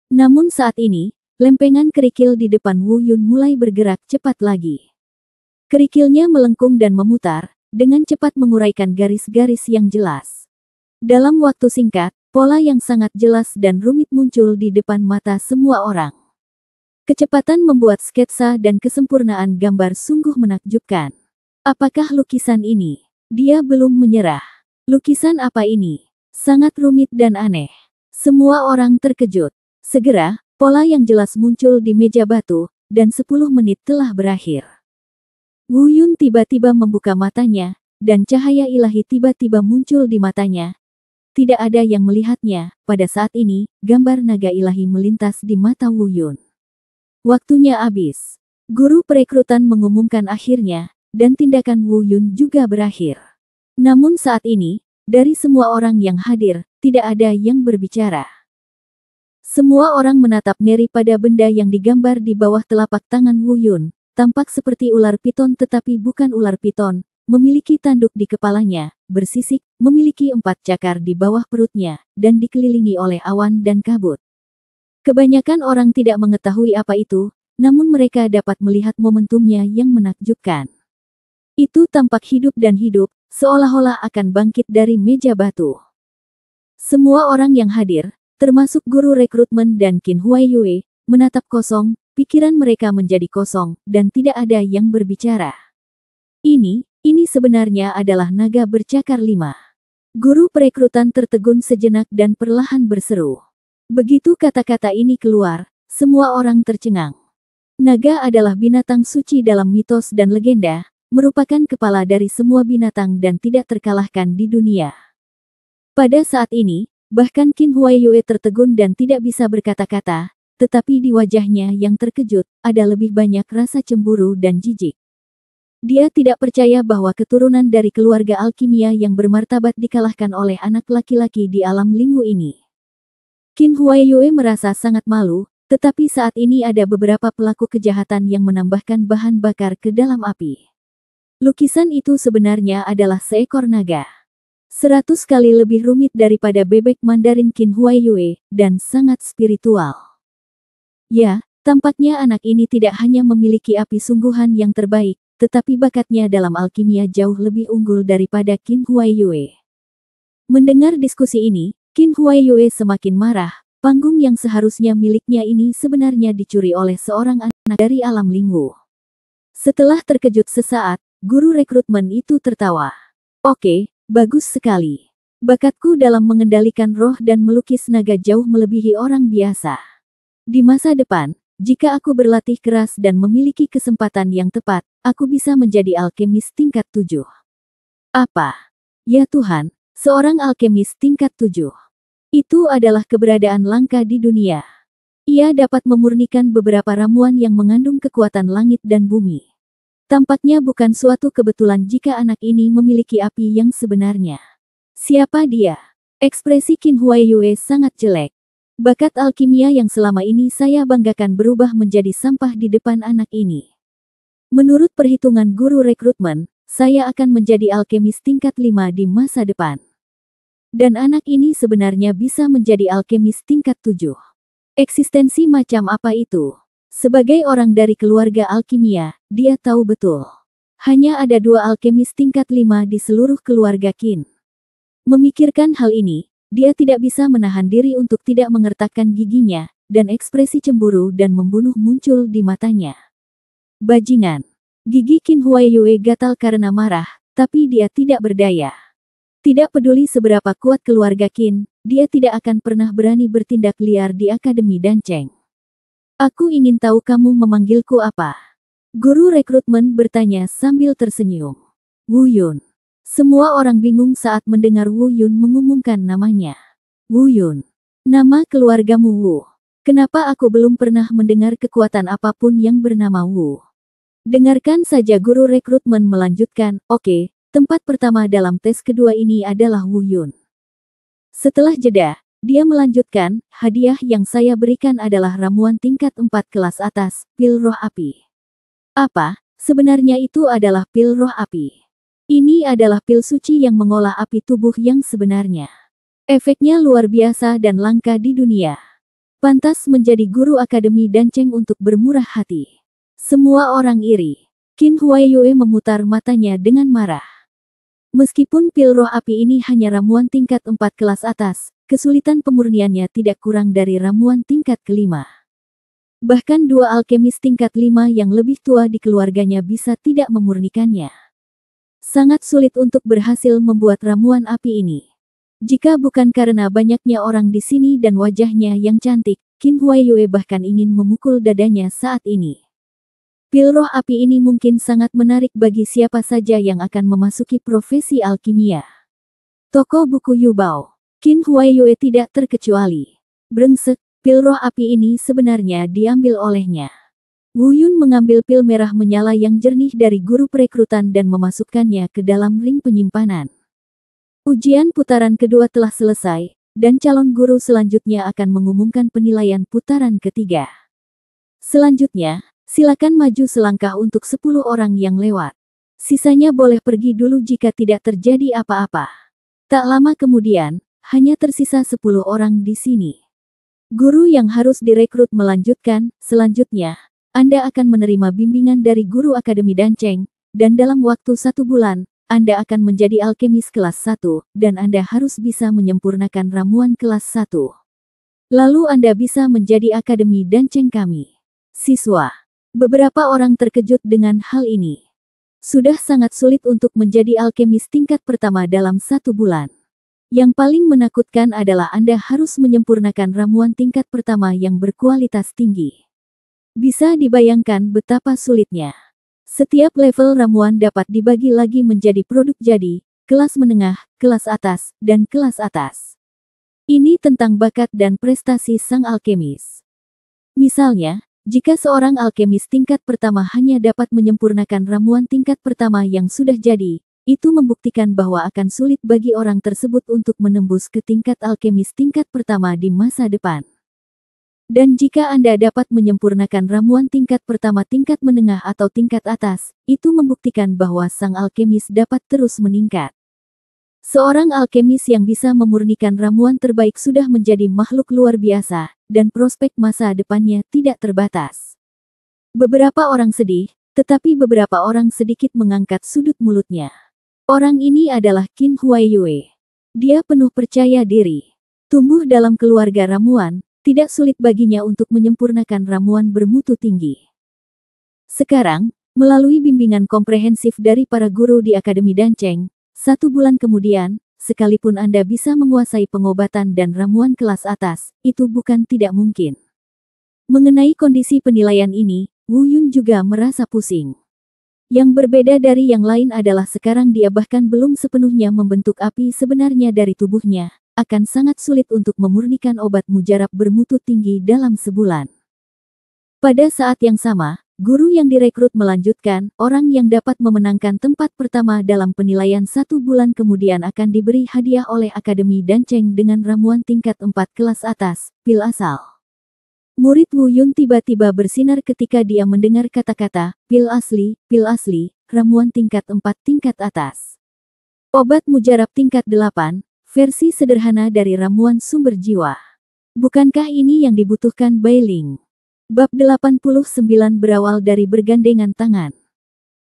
Namun saat ini, lempengan kerikil di depan Wu Yun mulai bergerak cepat lagi. Kerikilnya melengkung dan memutar, dengan cepat menguraikan garis-garis yang jelas. Dalam waktu singkat, pola yang sangat jelas dan rumit muncul di depan mata semua orang. Kecepatan membuat sketsa dan kesempurnaan gambar sungguh menakjubkan. Apakah lukisan ini? Dia belum menyerah. Lukisan apa ini? Sangat rumit dan aneh. Semua orang terkejut. Segera, pola yang jelas muncul di meja batu, dan 10 menit telah berakhir. Wu Yun tiba-tiba membuka matanya, dan cahaya ilahi tiba-tiba muncul di matanya. tidak ada yang melihatnya. Pada saat ini, gambar naga ilahi melintas di mata Wu Yun. Waktunya habis. Guru perekrutan mengumumkan akhirnya, dan tindakan Wu Yun juga berakhir. Namun saat ini, dari semua orang yang hadir, tidak ada yang berbicara. Semua orang menatap ngeri pada benda yang digambar di bawah telapak tangan Wu Yun. Tampak seperti ular piton tetapi bukan ular piton, memiliki tanduk di kepalanya, bersisik, memiliki 4 cakar di bawah perutnya, dan dikelilingi oleh awan dan kabut. Kebanyakan orang tidak mengetahui apa itu, namun mereka dapat melihat momentumnya yang menakjubkan. Itu tampak hidup dan hidup, seolah-olah akan bangkit dari meja batu. Semua orang yang hadir, termasuk guru rekrutmen dan Qin Huaiyue, menatap kosong, pikiran mereka menjadi kosong, dan tidak ada yang berbicara. Ini sebenarnya adalah naga bercakar 5. Guru perekrutan tertegun sejenak dan perlahan berseru. Begitu kata-kata ini keluar, semua orang tercengang. Naga adalah binatang suci dalam mitos dan legenda, merupakan kepala dari semua binatang dan tidak terkalahkan di dunia. Pada saat ini, bahkan Qin Huaiyue tertegun dan tidak bisa berkata-kata, tetapi di wajahnya yang terkejut, ada lebih banyak rasa cemburu dan jijik. Dia tidak percaya bahwa keturunan dari keluarga alkimia yang bermartabat dikalahkan oleh anak laki-laki di alam Lingwu ini. Qin Huaiyue merasa sangat malu, tetapi saat ini ada beberapa pelaku kejahatan yang menambahkan bahan bakar ke dalam api. Lukisan itu sebenarnya adalah seekor naga. 100 kali lebih rumit daripada bebek Mandarin Qin Huaiyue, dan sangat spiritual. Ya, tampaknya anak ini tidak hanya memiliki api sungguhan yang terbaik, tetapi bakatnya dalam alkimia jauh lebih unggul daripada Qin Huaiyue. Mendengar diskusi ini, Qin Huaiyue semakin marah. Panggung yang seharusnya miliknya ini sebenarnya dicuri oleh seorang anak dari alam Lingwu. Setelah terkejut sesaat, guru rekrutmen itu tertawa. Oke, bagus sekali. Bakatku dalam mengendalikan roh dan melukis naga jauh melebihi orang biasa. Di masa depan, jika aku berlatih keras dan memiliki kesempatan yang tepat, aku bisa menjadi alkemis tingkat 7. Apa? Ya Tuhan, seorang alkemis tingkat 7. Itu adalah keberadaan langka di dunia. Ia dapat memurnikan beberapa ramuan yang mengandung kekuatan langit dan bumi. Tampaknya bukan suatu kebetulan jika anak ini memiliki api yang sebenarnya. Siapa dia? Ekspresi Qin Huaiyue sangat jelek. Bakat alkimia yang selama ini saya banggakan berubah menjadi sampah di depan anak ini. Menurut perhitungan guru rekrutmen, saya akan menjadi alkemis tingkat 5 di masa depan. Dan anak ini sebenarnya bisa menjadi alkemis tingkat 7. Eksistensi macam apa itu? Sebagai orang dari keluarga alkimia, dia tahu betul. Hanya ada 2 alkemis tingkat 5 di seluruh keluarga Qin. Memikirkan hal ini, dia tidak bisa menahan diri untuk tidak mengertakkan giginya, dan ekspresi cemburu dan membunuh muncul di matanya. Bajingan. Gigi Qin Huaiyue gatal karena marah, tapi dia tidak berdaya. Tidak peduli seberapa kuat keluarga Qin, dia tidak akan pernah berani bertindak liar di Akademi Danceng. Aku ingin tahu kamu memanggilku apa? Guru rekrutmen bertanya sambil tersenyum. Wu Yun. Semua orang bingung saat mendengar Wu Yun mengumumkan namanya. Wu Yun. Nama keluargamu Wu. Kenapa aku belum pernah mendengar kekuatan apapun yang bernama Wu? Dengarkan saja guru rekrutmen melanjutkan, oke, tempat pertama dalam tes kedua ini adalah Wu Yun. Setelah jeda, dia melanjutkan, hadiah yang saya berikan adalah ramuan tingkat 4 kelas atas, pil roh api. Apa? Sebenarnya itu adalah pil roh api. Ini adalah pil suci yang mengolah api tubuh yang sebenarnya. Efeknya luar biasa dan langka di dunia. Pantas menjadi guru Akademi Danceng untuk bermurah hati. Semua orang iri. Qin Huaiyue memutar matanya dengan marah. Meskipun pil roh api ini hanya ramuan tingkat 4 kelas atas, kesulitan pemurniannya tidak kurang dari ramuan tingkat kelima. Bahkan 2 alkemis tingkat 5 yang lebih tua di keluarganya bisa tidak memurnikannya. Sangat sulit untuk berhasil membuat ramuan api ini. Jika bukan karena banyaknya orang di sini dan wajahnya yang cantik, Qin Huaiyue bahkan ingin memukul dadanya saat ini. Pil roh api ini mungkin sangat menarik bagi siapa saja yang akan memasuki profesi alkimia. Toko buku Yubao. Qin Huaiyue tidak terkecuali. Brengsek, pil roh api ini sebenarnya diambil olehnya. Wu Yun mengambil pil merah menyala yang jernih dari guru perekrutan dan memasukkannya ke dalam ring penyimpanan. Ujian putaran kedua telah selesai, dan calon guru selanjutnya akan mengumumkan penilaian putaran ketiga. Selanjutnya, silakan maju selangkah untuk 10 orang yang lewat. Sisanya boleh pergi dulu jika tidak terjadi apa-apa. Tak lama kemudian, hanya tersisa 10 orang di sini. Guru yang harus direkrut melanjutkan, selanjutnya, Anda akan menerima bimbingan dari guru Akademi Danceng, dan dalam waktu 1 bulan, Anda akan menjadi alkemis kelas 1, dan Anda harus bisa menyempurnakan ramuan kelas 1. Lalu Anda bisa menjadi Akademi Danceng kami. Siswa. Beberapa orang terkejut dengan hal ini. Sudah sangat sulit untuk menjadi alkemis tingkat pertama dalam 1 bulan. Yang paling menakutkan adalah Anda harus menyempurnakan ramuan tingkat pertama yang berkualitas tinggi. Bisa dibayangkan betapa sulitnya. Setiap level ramuan dapat dibagi lagi menjadi produk jadi, kelas menengah, kelas atas, dan kelas atas. Ini tentang bakat dan prestasi sang alkemis. Misalnya, jika seorang alkemis tingkat pertama hanya dapat menyempurnakan ramuan tingkat pertama yang sudah jadi, itu membuktikan bahwa akan sulit bagi orang tersebut untuk menembus ke tingkat alkemis tingkat pertama di masa depan. Dan jika Anda dapat menyempurnakan ramuan tingkat pertama tingkat menengah atau tingkat atas, itu membuktikan bahwa sang alkemis dapat terus meningkat. Seorang alkemis yang bisa memurnikan ramuan terbaik sudah menjadi makhluk luar biasa, dan prospek masa depannya tidak terbatas. Beberapa orang sedih, tetapi beberapa orang sedikit mengangkat sudut mulutnya. Orang ini adalah Qin Huaiyue. Dia penuh percaya diri. Tumbuh dalam keluarga ramuan, tidak sulit baginya untuk menyempurnakan ramuan bermutu tinggi. Sekarang, melalui bimbingan komprehensif dari para guru di Akademi Danceng, 1 bulan kemudian, sekalipun Anda bisa menguasai pengobatan dan ramuan kelas atas, itu bukan tidak mungkin. Mengenai kondisi penilaian ini, Wu Yun juga merasa pusing. Yang berbeda dari yang lain adalah sekarang dia bahkan belum sepenuhnya membentuk api sebenarnya dari tubuhnya, akan sangat sulit untuk memurnikan obat mujarab bermutu tinggi dalam sebulan. Pada saat yang sama, guru yang direkrut melanjutkan, orang yang dapat memenangkan tempat pertama dalam penilaian 1 bulan kemudian akan diberi hadiah oleh Akademi Danceng dengan ramuan tingkat 4 kelas atas, pil asal. Murid Wu Yun tiba-tiba bersinar ketika dia mendengar kata-kata, pil asli, ramuan tingkat 4 tingkat atas. Obat mujarab tingkat 8, versi sederhana dari ramuan sumber jiwa. Bukankah ini yang dibutuhkan Bailing? Bab 89 berawal dari bergandengan tangan.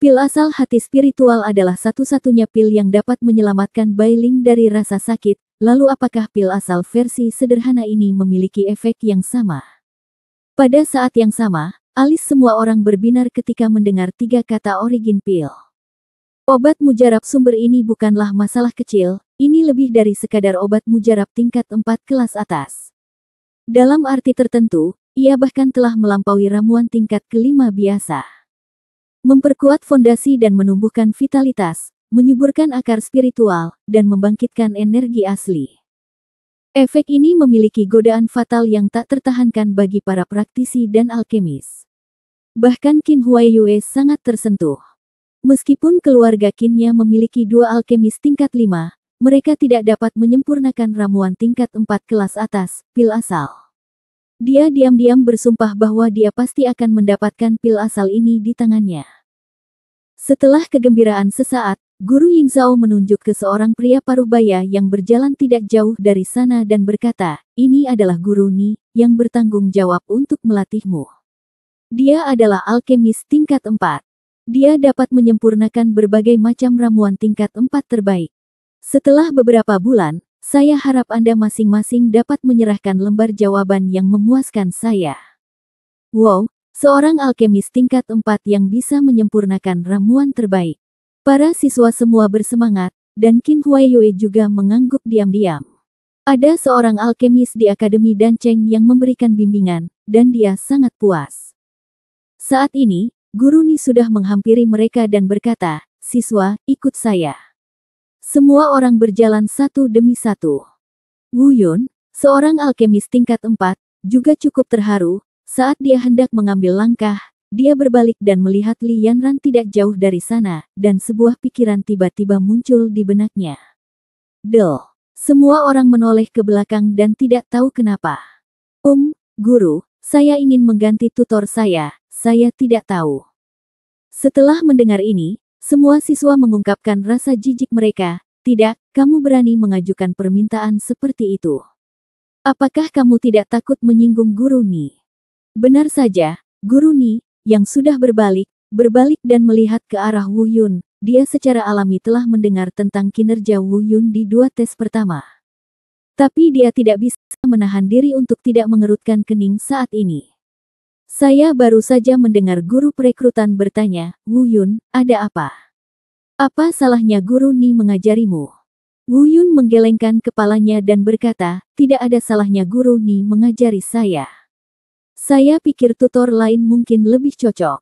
Pil asal hati spiritual adalah satu-satunya pil yang dapat menyelamatkan Bailing dari rasa sakit, lalu apakah pil asal versi sederhana ini memiliki efek yang sama? Pada saat yang sama, alis semua orang berbinar ketika mendengar 3 kata origin pil. Obat mujarab sumber ini bukanlah masalah kecil, ini lebih dari sekadar obat mujarab tingkat 4 kelas atas. Dalam arti tertentu, ia bahkan telah melampaui ramuan tingkat ke-5 biasa. Memperkuat fondasi dan menumbuhkan vitalitas, menyuburkan akar spiritual, dan membangkitkan energi asli. Efek ini memiliki godaan fatal yang tak tertahankan bagi para praktisi dan alkemis. Bahkan Qin Huaiyue sangat tersentuh. Meskipun keluarga Qinnya memiliki 2 alkemis tingkat 5, mereka tidak dapat menyempurnakan ramuan tingkat 4 kelas atas, pil asal. Dia diam-diam bersumpah bahwa dia pasti akan mendapatkan pil asal ini di tangannya. Setelah kegembiraan sesaat, Guru Yingzhao menunjuk ke seorang pria paruhbaya yang berjalan tidak jauh dari sana dan berkata, ini adalah Guru Ni, yang bertanggung jawab untuk melatihmu. Dia adalah alkemis tingkat 4. Dia dapat menyempurnakan berbagai macam ramuan tingkat 4 terbaik. Setelah beberapa bulan, saya harap Anda masing-masing dapat menyerahkan lembar jawaban yang memuaskan saya. Wow, seorang alkemis tingkat 4 yang bisa menyempurnakan ramuan terbaik. Para siswa semua bersemangat, dan Qin Huaiyue juga mengangguk diam-diam. Ada seorang alkemis di Akademi Danceng yang memberikan bimbingan, dan dia sangat puas. Saat ini, Guru Ni sudah menghampiri mereka dan berkata, siswa, ikut saya. Semua orang berjalan satu demi satu. Wu Yun, seorang alkemis tingkat 4, juga cukup terharu. Saat dia hendak mengambil langkah, dia berbalik dan melihat Li Yanran tidak jauh dari sana, dan sebuah pikiran tiba-tiba muncul di benaknya. Del. Semua orang menoleh ke belakang dan tidak tahu kenapa. Guru, saya ingin mengganti tutor saya tidak tahu. Setelah mendengar ini, semua siswa mengungkapkan rasa jijik mereka. Tidak, kamu berani mengajukan permintaan seperti itu. Apakah kamu tidak takut menyinggung Guru Ni? Benar saja, Guru Ni, yang sudah berbalik dan melihat ke arah Wu Yun. Dia secara alami telah mendengar tentang kinerja Wu Yun di 2 tes pertama. Tapi dia tidak bisa menahan diri untuk tidak mengerutkan kening saat ini. Saya baru saja mendengar guru perekrutan bertanya, Wu Yun, ada apa? Apa salahnya Guru Ni mengajarimu? Wu Yun menggelengkan kepalanya dan berkata, tidak ada salahnya Guru Ni mengajari saya. Saya pikir tutor lain mungkin lebih cocok.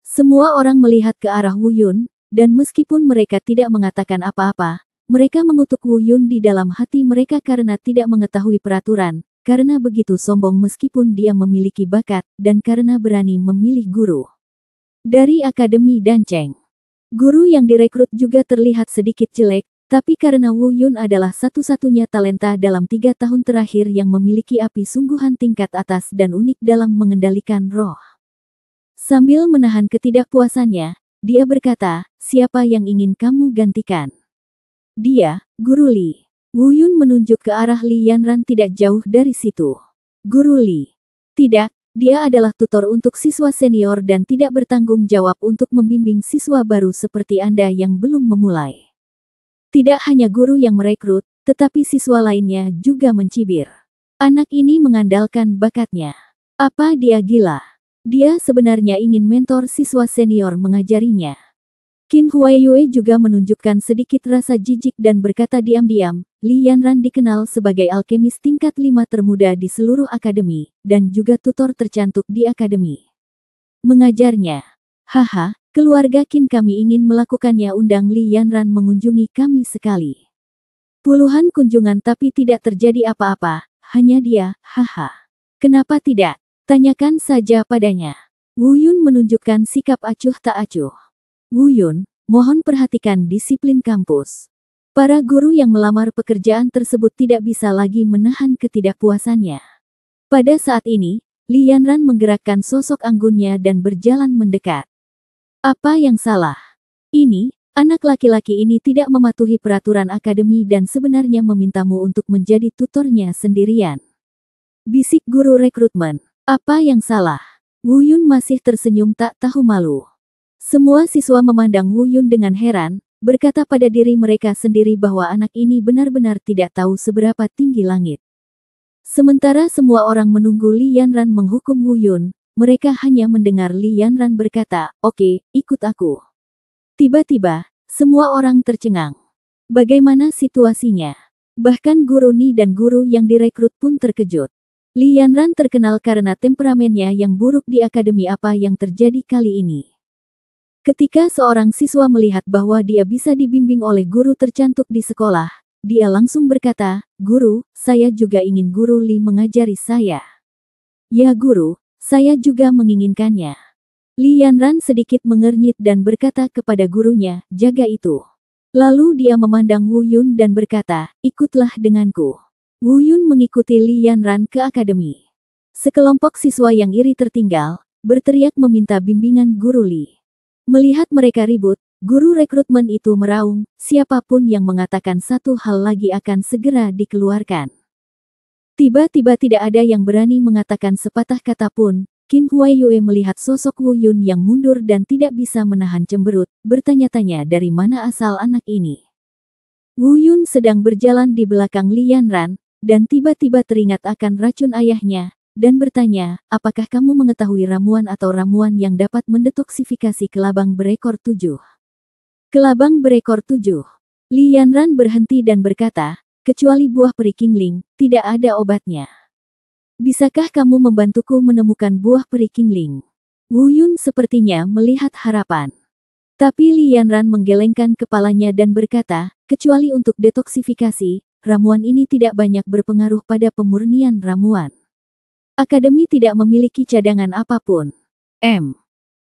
Semua orang melihat ke arah Wu Yun, dan meskipun mereka tidak mengatakan apa-apa, mereka mengutuk Wu Yun di dalam hati mereka karena tidak mengetahui peraturan, karena begitu sombong meskipun dia memiliki bakat, dan karena berani memilih guru dari Akademi Danceng. Guru yang direkrut juga terlihat sedikit jelek, tapi karena Wu Yun adalah satu-satunya talenta dalam 3 tahun terakhir yang memiliki api sungguhan tingkat atas dan unik dalam mengendalikan roh. Sambil menahan ketidakpuasannya, dia berkata, siapa yang ingin kamu gantikan? Dia, Guru Li. Wu Yun menunjuk ke arah Li Yanran tidak jauh dari situ. Guru Li. Tidak. Dia adalah tutor untuk siswa senior dan tidak bertanggung jawab untuk membimbing siswa baru seperti Anda yang belum memulai. Tidak hanya guru yang merekrut, tetapi siswa lainnya juga mencibir. Anak ini mengandalkan bakatnya. Apa dia gila? Dia sebenarnya ingin mentor siswa senior mengajarinya. Qin Huaiyue juga menunjukkan sedikit rasa jijik dan berkata diam-diam, Li Yanran dikenal sebagai alkemis tingkat 5 termuda di seluruh akademi, dan juga tutor tercantik di akademi. Mengajarnya. Haha, keluarga Qin kami ingin melakukannya, undang Li Yanran mengunjungi kami sekali. Puluhan kunjungan tapi tidak terjadi apa-apa, hanya dia, haha. Kenapa tidak? Tanyakan saja padanya. Wu Yun menunjukkan sikap acuh tak acuh. Wu Yun, mohon perhatikan disiplin kampus. Para guru yang melamar pekerjaan tersebut tidak bisa lagi menahan ketidakpuasannya. Pada saat ini, Li Yanran menggerakkan sosok anggunnya dan berjalan mendekat. Apa yang salah? Ini, anak laki-laki ini tidak mematuhi peraturan akademi dan sebenarnya memintamu untuk menjadi tutornya sendirian. Bisik guru rekrutmen. Apa yang salah? Wu Yun masih tersenyum tak tahu malu. Semua siswa memandang Wu Yun dengan heran, berkata pada diri mereka sendiri bahwa anak ini benar-benar tidak tahu seberapa tinggi langit. Sementara semua orang menunggu Li Yanran menghukum Wu Yun, mereka hanya mendengar Li Yanran berkata, oke, ikut aku. Tiba-tiba, semua orang tercengang. Bagaimana situasinya? Bahkan Guru Ni dan guru yang direkrut pun terkejut. Li Yanran terkenal karena temperamennya yang buruk di akademi. Apa yang terjadi kali ini? Ketika seorang siswa melihat bahwa dia bisa dibimbing oleh guru tercantik di sekolah, dia langsung berkata, Guru, saya juga ingin Guru Li mengajari saya. Ya guru, saya juga menginginkannya. Li Yanran sedikit mengernyit dan berkata kepada gurunya, jaga itu. Lalu dia memandang Wu Yun dan berkata, ikutlah denganku. Wu Yun mengikuti Li Yanran ke akademi. Sekelompok siswa yang iri tertinggal, berteriak meminta bimbingan Guru Li. Melihat mereka ribut, guru rekrutmen itu meraung, siapapun yang mengatakan satu hal lagi akan segera dikeluarkan. Tiba-tiba tidak ada yang berani mengatakan sepatah kata pun. Qin Huaiyue melihat sosok Wu Yun yang mundur dan tidak bisa menahan cemberut, bertanya-tanya dari mana asal anak ini. Wu Yun sedang berjalan di belakang Li Yanran, dan tiba-tiba teringat akan racun ayahnya, dan bertanya, apakah kamu mengetahui ramuan atau ramuan yang dapat mendetoksifikasi kelabang berekor 7? Kelabang berekor 7. Li Yanran berhenti dan berkata, kecuali buah peri kingling, tidak ada obatnya. Bisakah kamu membantuku menemukan buah peri kingling? Wu Yun sepertinya melihat harapan. Tapi Li Yanran menggelengkan kepalanya dan berkata, kecuali untuk detoksifikasi, ramuan ini tidak banyak berpengaruh pada pemurnian ramuan. Akademi tidak memiliki cadangan apapun.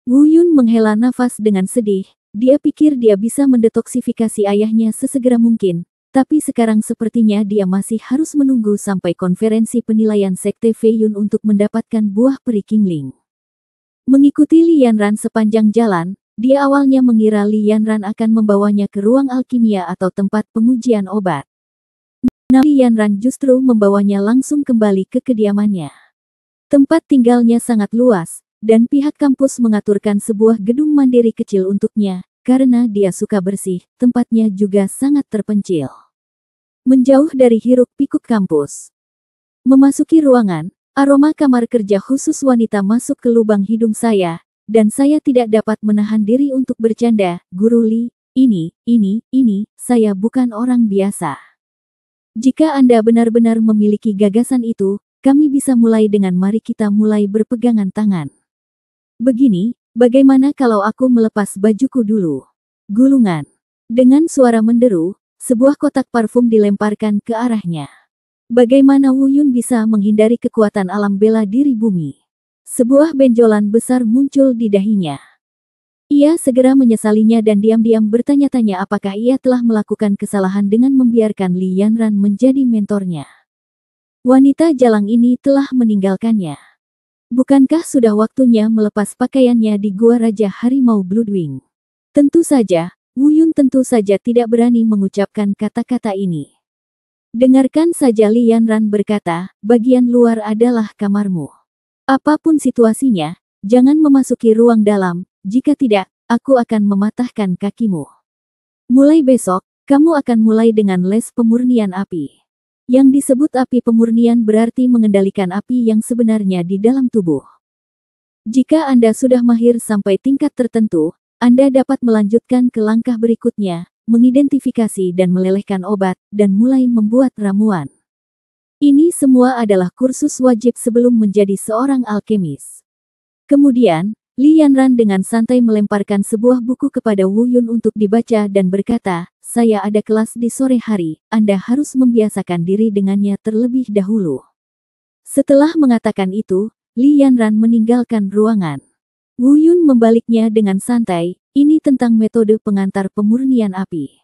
Wu Yun menghela nafas dengan sedih. Dia pikir dia bisa mendetoksifikasi ayahnya sesegera mungkin, tapi sekarang sepertinya dia masih harus menunggu sampai konferensi penilaian Sekte Feiyun untuk mendapatkan buah peri Qingling. Mengikuti Li Yanran sepanjang jalan, dia awalnya mengira Li Yanran akan membawanya ke ruang alkimia atau tempat pengujian obat. Namun Li Yanran justru membawanya langsung kembali ke kediamannya. Tempat tinggalnya sangat luas, dan pihak kampus mengaturkan sebuah gedung mandiri kecil untuknya, karena dia suka bersih, tempatnya juga sangat terpencil. Menjauh dari hiruk-pikuk kampus. Memasuki ruangan, aroma kamar kerja khusus wanita masuk ke lubang hidung saya, dan saya tidak dapat menahan diri untuk bercanda, Guru Li, ini, saya bukan orang biasa. Jika Anda benar-benar memiliki gagasan itu, kami bisa mulai dengan mari kita mulai berpegangan tangan. Begini, bagaimana kalau aku melepas bajuku dulu? Gulungan. Dengan suara menderu, sebuah kotak parfum dilemparkan ke arahnya. Bagaimana Wu Yun bisa menghindari kekuatan alam bela diri bumi? Sebuah benjolan besar muncul di dahinya. Ia segera menyesalinya dan diam-diam bertanya-tanya apakah ia telah melakukan kesalahan dengan membiarkan Li Yanran menjadi mentornya. Wanita jalang ini telah meninggalkannya. Bukankah sudah waktunya melepas pakaiannya di Gua Raja Harimau Bloodwing? Tentu saja, Wu Yun tentu saja tidak berani mengucapkan kata-kata ini. Dengarkan saja, Li Yanran berkata, bagian luar adalah kamarmu. Apapun situasinya, jangan memasuki ruang dalam, jika tidak, aku akan mematahkan kakimu. Mulai besok, kamu akan mulai dengan les pemurnian api. Yang disebut api pemurnian berarti mengendalikan api yang sebenarnya di dalam tubuh. Jika Anda sudah mahir sampai tingkat tertentu, Anda dapat melanjutkan ke langkah berikutnya, mengidentifikasi dan melelehkan obat, dan mulai membuat ramuan. Ini semua adalah kursus wajib sebelum menjadi seorang alkemis. Kemudian, Li Yanran dengan santai melemparkan sebuah buku kepada Wu Yun untuk dibaca dan berkata, saya ada kelas di sore hari, Anda harus membiasakan diri dengannya terlebih dahulu. Setelah mengatakan itu, Li Yanran meninggalkan ruangan. Wu Yun membaliknya dengan santai, ini tentang metode pengantar pemurnian api.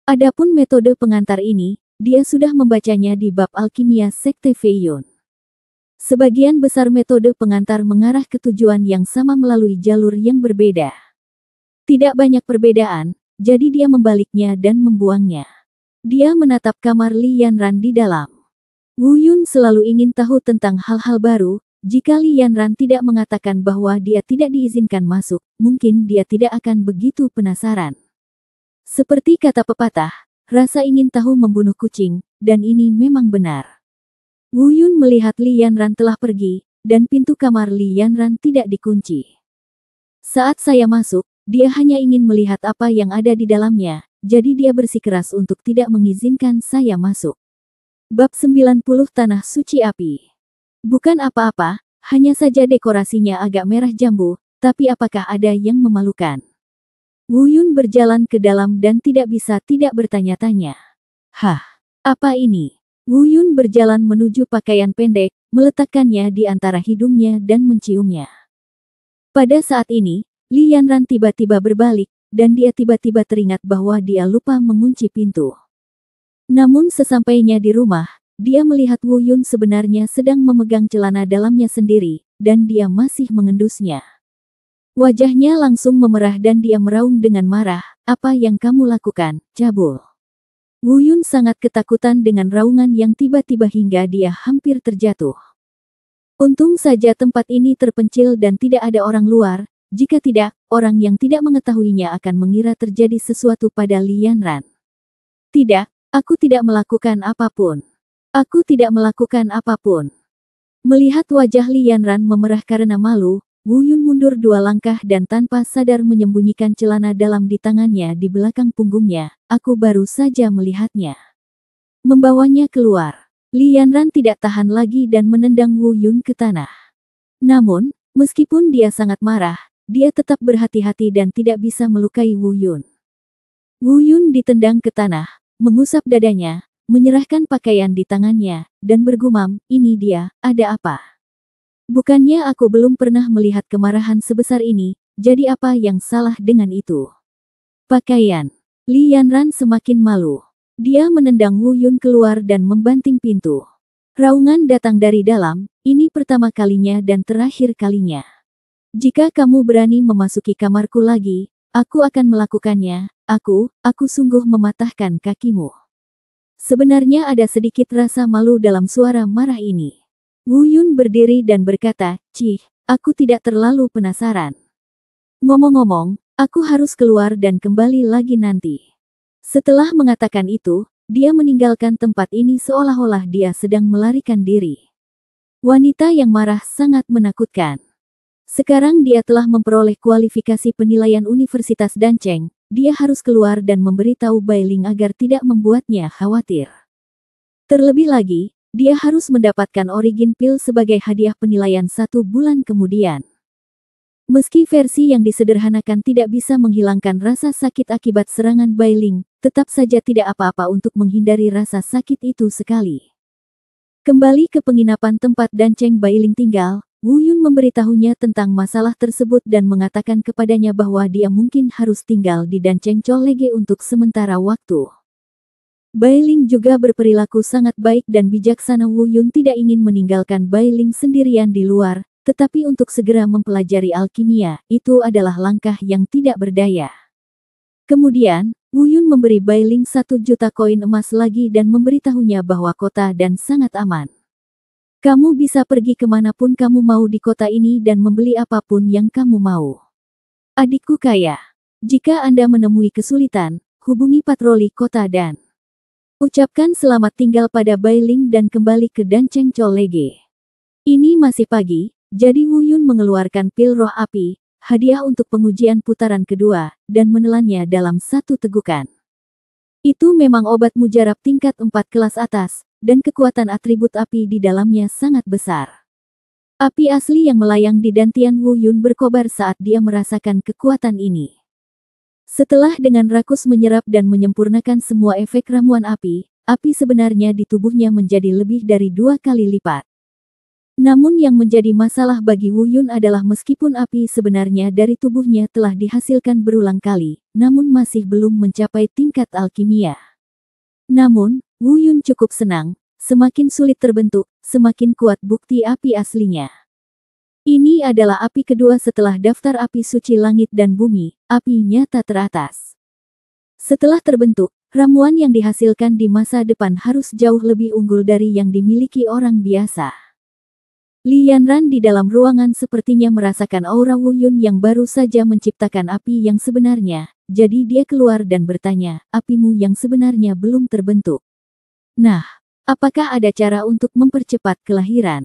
Adapun metode pengantar ini, dia sudah membacanya di bab alkimia Sekte Feiyun. Sebagian besar metode pengantar mengarah ke tujuan yang sama melalui jalur yang berbeda. Tidak banyak perbedaan, jadi dia membaliknya dan membuangnya. Dia menatap kamar Li Yanran di dalam. Wu Yun selalu ingin tahu tentang hal-hal baru. Jika Li Yanran tidak mengatakan bahwa dia tidak diizinkan masuk, mungkin dia tidak akan begitu penasaran. Seperti kata pepatah, rasa ingin tahu membunuh kucing, dan ini memang benar. Wu Yun melihat Li Yanran telah pergi, dan pintu kamar Li Yanran tidak dikunci. Saat saya masuk, dia hanya ingin melihat apa yang ada di dalamnya, jadi dia bersikeras untuk tidak mengizinkan saya masuk. Bab 90 Tanah Suci Api. Bukan apa-apa, hanya saja dekorasinya agak merah jambu, tapi apakah ada yang memalukan? Wu Yun berjalan ke dalam dan tidak bisa tidak bertanya-tanya. Hah, apa ini? Wu Yun berjalan menuju pakaian pendek, meletakkannya di antara hidungnya dan menciumnya. Pada saat ini, Li Yanran tiba-tiba berbalik, dan dia tiba-tiba teringat bahwa dia lupa mengunci pintu. Namun sesampainya di rumah, dia melihat Wu Yun sebenarnya sedang memegang celana dalamnya sendiri, dan dia masih mengendusnya. Wajahnya langsung memerah dan dia meraung dengan marah, apa yang kamu lakukan, cabul? Wu Yun sangat ketakutan dengan raungan yang tiba-tiba hingga dia hampir terjatuh. Untung saja tempat ini terpencil dan tidak ada orang luar, jika tidak, orang yang tidak mengetahuinya akan mengira terjadi sesuatu pada Li Yanran. Tidak, aku tidak melakukan apapun. Aku tidak melakukan apapun. Melihat wajah Li Yanran memerah karena malu, Wu Yun mundur 2 langkah dan tanpa sadar menyembunyikan celana dalam di tangannya di belakang punggungnya. Aku baru saja melihatnya. Membawanya keluar. Li Yanran tidak tahan lagi dan menendang Wu Yun ke tanah. Namun, meskipun dia sangat marah, dia tetap berhati-hati dan tidak bisa melukai Wu Yun. Wu Yun ditendang ke tanah, mengusap dadanya, menyerahkan pakaian di tangannya, dan bergumam, "Ini dia, ada apa? Bukannya aku belum pernah melihat kemarahan sebesar ini, jadi apa yang salah dengan itu?" Pakaian. Li Yanran semakin malu. Dia menendang Wu Yun keluar dan membanting pintu. Raungan datang dari dalam, "Ini pertama kalinya dan terakhir kalinya. Jika kamu berani memasuki kamarku lagi, aku akan melakukannya. Aku sungguh mematahkan kakimu." Sebenarnya ada sedikit rasa malu dalam suara marah ini. Wu Yun berdiri dan berkata, "Cih, aku tidak terlalu penasaran. Ngomong-ngomong, aku harus keluar dan kembali lagi nanti." Setelah mengatakan itu, dia meninggalkan tempat ini seolah-olah dia sedang melarikan diri. Wanita yang marah sangat menakutkan. Sekarang dia telah memperoleh kualifikasi penilaian Universitas Dancheng, dia harus keluar dan memberitahu Bailing agar tidak membuatnya khawatir. Terlebih lagi, dia harus mendapatkan Origin Pill sebagai hadiah penilaian 1 bulan kemudian. Meski versi yang disederhanakan tidak bisa menghilangkan rasa sakit akibat serangan Bailing, tetap saja tidak apa-apa untuk menghindari rasa sakit itu sekali. Kembali ke penginapan tempat Dancheng Bailing tinggal, Wu Yun memberitahunya tentang masalah tersebut dan mengatakan kepadanya bahwa dia mungkin harus tinggal di Dancheng Cholege untuk sementara waktu. Bailing juga berperilaku sangat baik dan bijaksana. Wu Yun tidak ingin meninggalkan Bailing sendirian di luar, tetapi untuk segera mempelajari alkimia, itu adalah langkah yang tidak berdaya. Kemudian, Wu Yun memberi Bailing 1 juta koin emas lagi dan memberitahunya bahwa kota dan sangat aman. "Kamu bisa pergi kemanapun kamu mau di kota ini dan membeli apapun yang kamu mau. Adikku kaya. Jika Anda menemui kesulitan, hubungi patroli kota dan ucapkan selamat tinggal pada Bailing dan kembali ke Dancheng Cholege." Ini masih pagi, jadi Wu Yun mengeluarkan pil roh api, hadiah untuk pengujian putaran kedua, dan menelannya dalam 1 tegukan. Itu memang obat mujarab tingkat 4 kelas atas, dan kekuatan atribut api di dalamnya sangat besar. Api asli yang melayang di dantian Wu Yun berkobar saat dia merasakan kekuatan ini. Setelah dengan rakus menyerap dan menyempurnakan semua efek ramuan api sebenarnya di tubuhnya menjadi lebih dari 2 kali lipat. Namun yang menjadi masalah bagi Wu Yun adalah meskipun api sebenarnya dari tubuhnya telah dihasilkan berulang kali, namun masih belum mencapai tingkat alkimia. Namun, Wu Yun cukup senang, semakin sulit terbentuk, semakin kuat bukti api aslinya. Ini adalah api kedua setelah daftar api suci langit dan bumi, api nyata teratas. Setelah terbentuk, ramuan yang dihasilkan di masa depan harus jauh lebih unggul dari yang dimiliki orang biasa. Li Yanran di dalam ruangan sepertinya merasakan aura Wu Yun yang baru saja menciptakan api yang sebenarnya, jadi dia keluar dan bertanya, "Apimu yang sebenarnya belum terbentuk. Nah, apakah ada cara untuk mempercepat kelahiran?"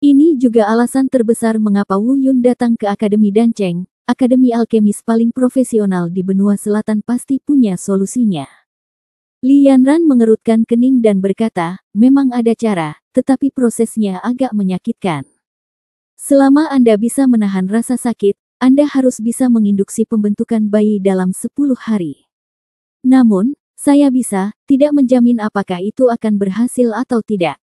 Ini juga alasan terbesar mengapa Wu Yun datang ke Akademi Dancheng, akademi alkemis paling profesional di benua selatan pasti punya solusinya. Li Yanran mengerutkan kening dan berkata, "Memang ada cara, tetapi prosesnya agak menyakitkan. Selama Anda bisa menahan rasa sakit, Anda harus bisa menginduksi pembentukan bayi dalam 10 hari. Namun, saya bisa, tidak menjamin apakah itu akan berhasil atau tidak."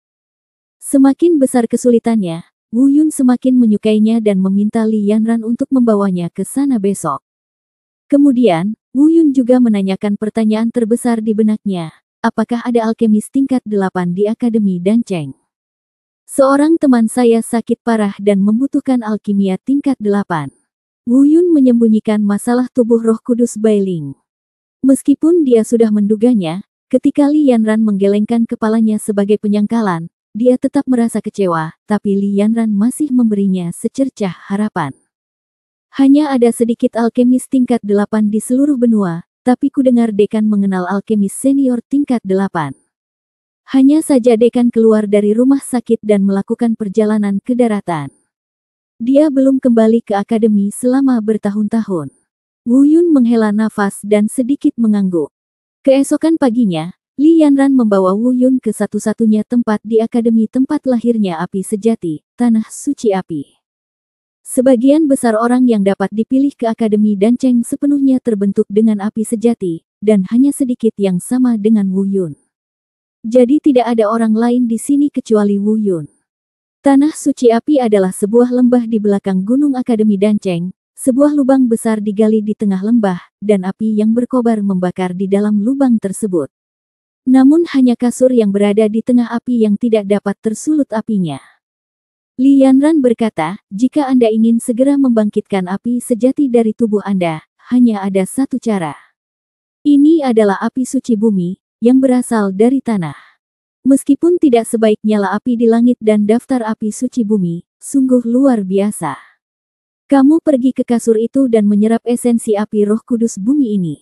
Semakin besar kesulitannya, Wu Yun semakin menyukainya dan meminta Li Yanran untuk membawanya ke sana besok. Kemudian, Wu Yun juga menanyakan pertanyaan terbesar di benaknya. Apakah ada alkemis tingkat 8 di Akademi Dancheng? Seorang teman saya sakit parah dan membutuhkan alkimia tingkat 8. Wu Yun menyembunyikan masalah tubuh Roh Kudus Bailing. Meskipun dia sudah menduganya, ketika Li Yanran menggelengkan kepalanya sebagai penyangkalan, dia tetap merasa kecewa, tapi Li Yanran masih memberinya secercah harapan. Hanya ada sedikit alkemis tingkat 8 di seluruh benua, tapi ku dengar dekan mengenal alkemis senior tingkat 8. Hanya saja dekan keluar dari rumah sakit dan melakukan perjalanan ke daratan. Dia belum kembali ke akademi selama bertahun-tahun. Wu Yun menghela nafas dan sedikit mengangguk. Keesokan paginya, Li Yanran membawa Wu Yun ke satu-satunya tempat di akademi tempat lahirnya api sejati, Tanah Suci Api. Sebagian besar orang yang dapat dipilih ke Akademi Dancheng sepenuhnya terbentuk dengan api sejati, dan hanya sedikit yang sama dengan Wu Yun. Jadi tidak ada orang lain di sini kecuali Wu Yun. Tanah suci api adalah sebuah lembah di belakang Gunung Akademi Danceng. Sebuah lubang besar digali di tengah lembah, dan api yang berkobar membakar di dalam lubang tersebut. Namun hanya kasur yang berada di tengah api yang tidak dapat tersulut apinya. Li Yanran berkata, jika Anda ingin segera membangkitkan api sejati dari tubuh Anda, hanya ada satu cara. Ini adalah api suci bumi, yang berasal dari tanah. Meskipun tidak sebaik nyala api di langit dan daftar api suci bumi, sungguh luar biasa. Kamu pergi ke kasur itu dan menyerap esensi api Roh Kudus bumi ini.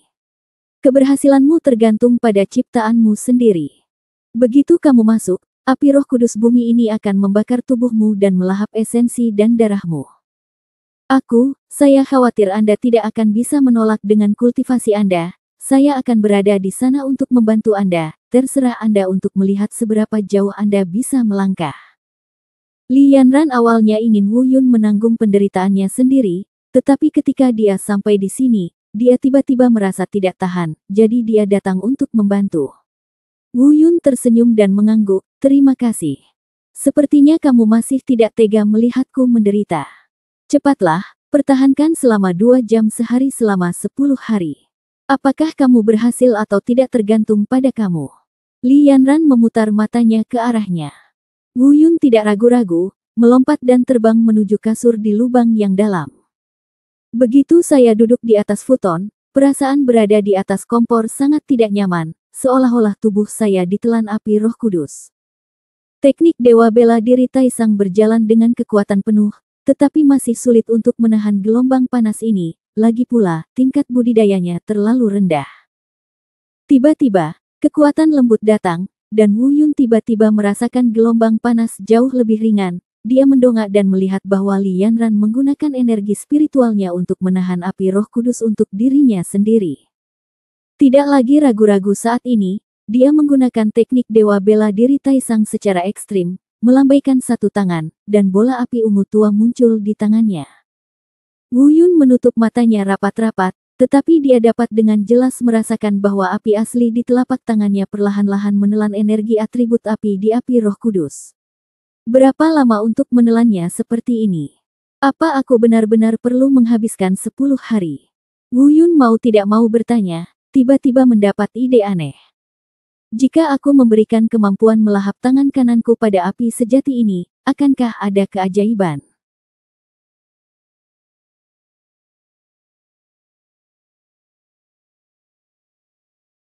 Keberhasilanmu tergantung pada ciptaanmu sendiri. Begitu kamu masuk, api Roh Kudus bumi ini akan membakar tubuhmu dan melahap esensi dan darahmu. Saya khawatir Anda tidak akan bisa menolak dengan kultivasi Anda. Saya akan berada di sana untuk membantu Anda. Terserah Anda untuk melihat seberapa jauh Anda bisa melangkah. Li Yanran awalnya ingin Wu Yun menanggung penderitaannya sendiri, tetapi ketika dia sampai di sini, dia tiba-tiba merasa tidak tahan, jadi dia datang untuk membantu. Wu Yun tersenyum dan mengangguk, terima kasih. Sepertinya kamu masih tidak tega melihatku menderita. Cepatlah, pertahankan selama 2 jam sehari selama 10 hari. Apakah kamu berhasil atau tidak tergantung pada kamu. Li Yanran memutar matanya ke arahnya. Wu Yun tidak ragu-ragu, melompat dan terbang menuju kasur di lubang yang dalam. Begitu saya duduk di atas futon, perasaan berada di atas kompor sangat tidak nyaman, seolah-olah tubuh saya ditelan api Roh Kudus. Teknik Dewa Bela Diri Taisang berjalan dengan kekuatan penuh, tetapi masih sulit untuk menahan gelombang panas ini, lagi pula, tingkat budidayanya terlalu rendah. Tiba-tiba, kekuatan lembut datang, dan Wu Yun tiba-tiba merasakan gelombang panas jauh lebih ringan. Dia mendongak dan melihat bahwa Li Yanran menggunakan energi spiritualnya untuk menahan api Roh Kudus untuk dirinya sendiri. Tidak lagi ragu-ragu saat ini, dia menggunakan teknik Dewa Bela Diri Taisang secara ekstrim, melambaikan satu tangan, dan bola api ungu tua muncul di tangannya. Wu Yun menutup matanya rapat-rapat, tetapi dia dapat dengan jelas merasakan bahwa api asli di telapak tangannya perlahan-lahan menelan energi atribut api di api Roh Kudus. Berapa lama untuk menelannya seperti ini? Apa aku benar-benar perlu menghabiskan 10 hari? Wu Yun mau tidak mau bertanya, tiba-tiba mendapat ide aneh. Jika aku memberikan kemampuan melahap tangan kananku pada api sejati ini, akankah ada keajaiban?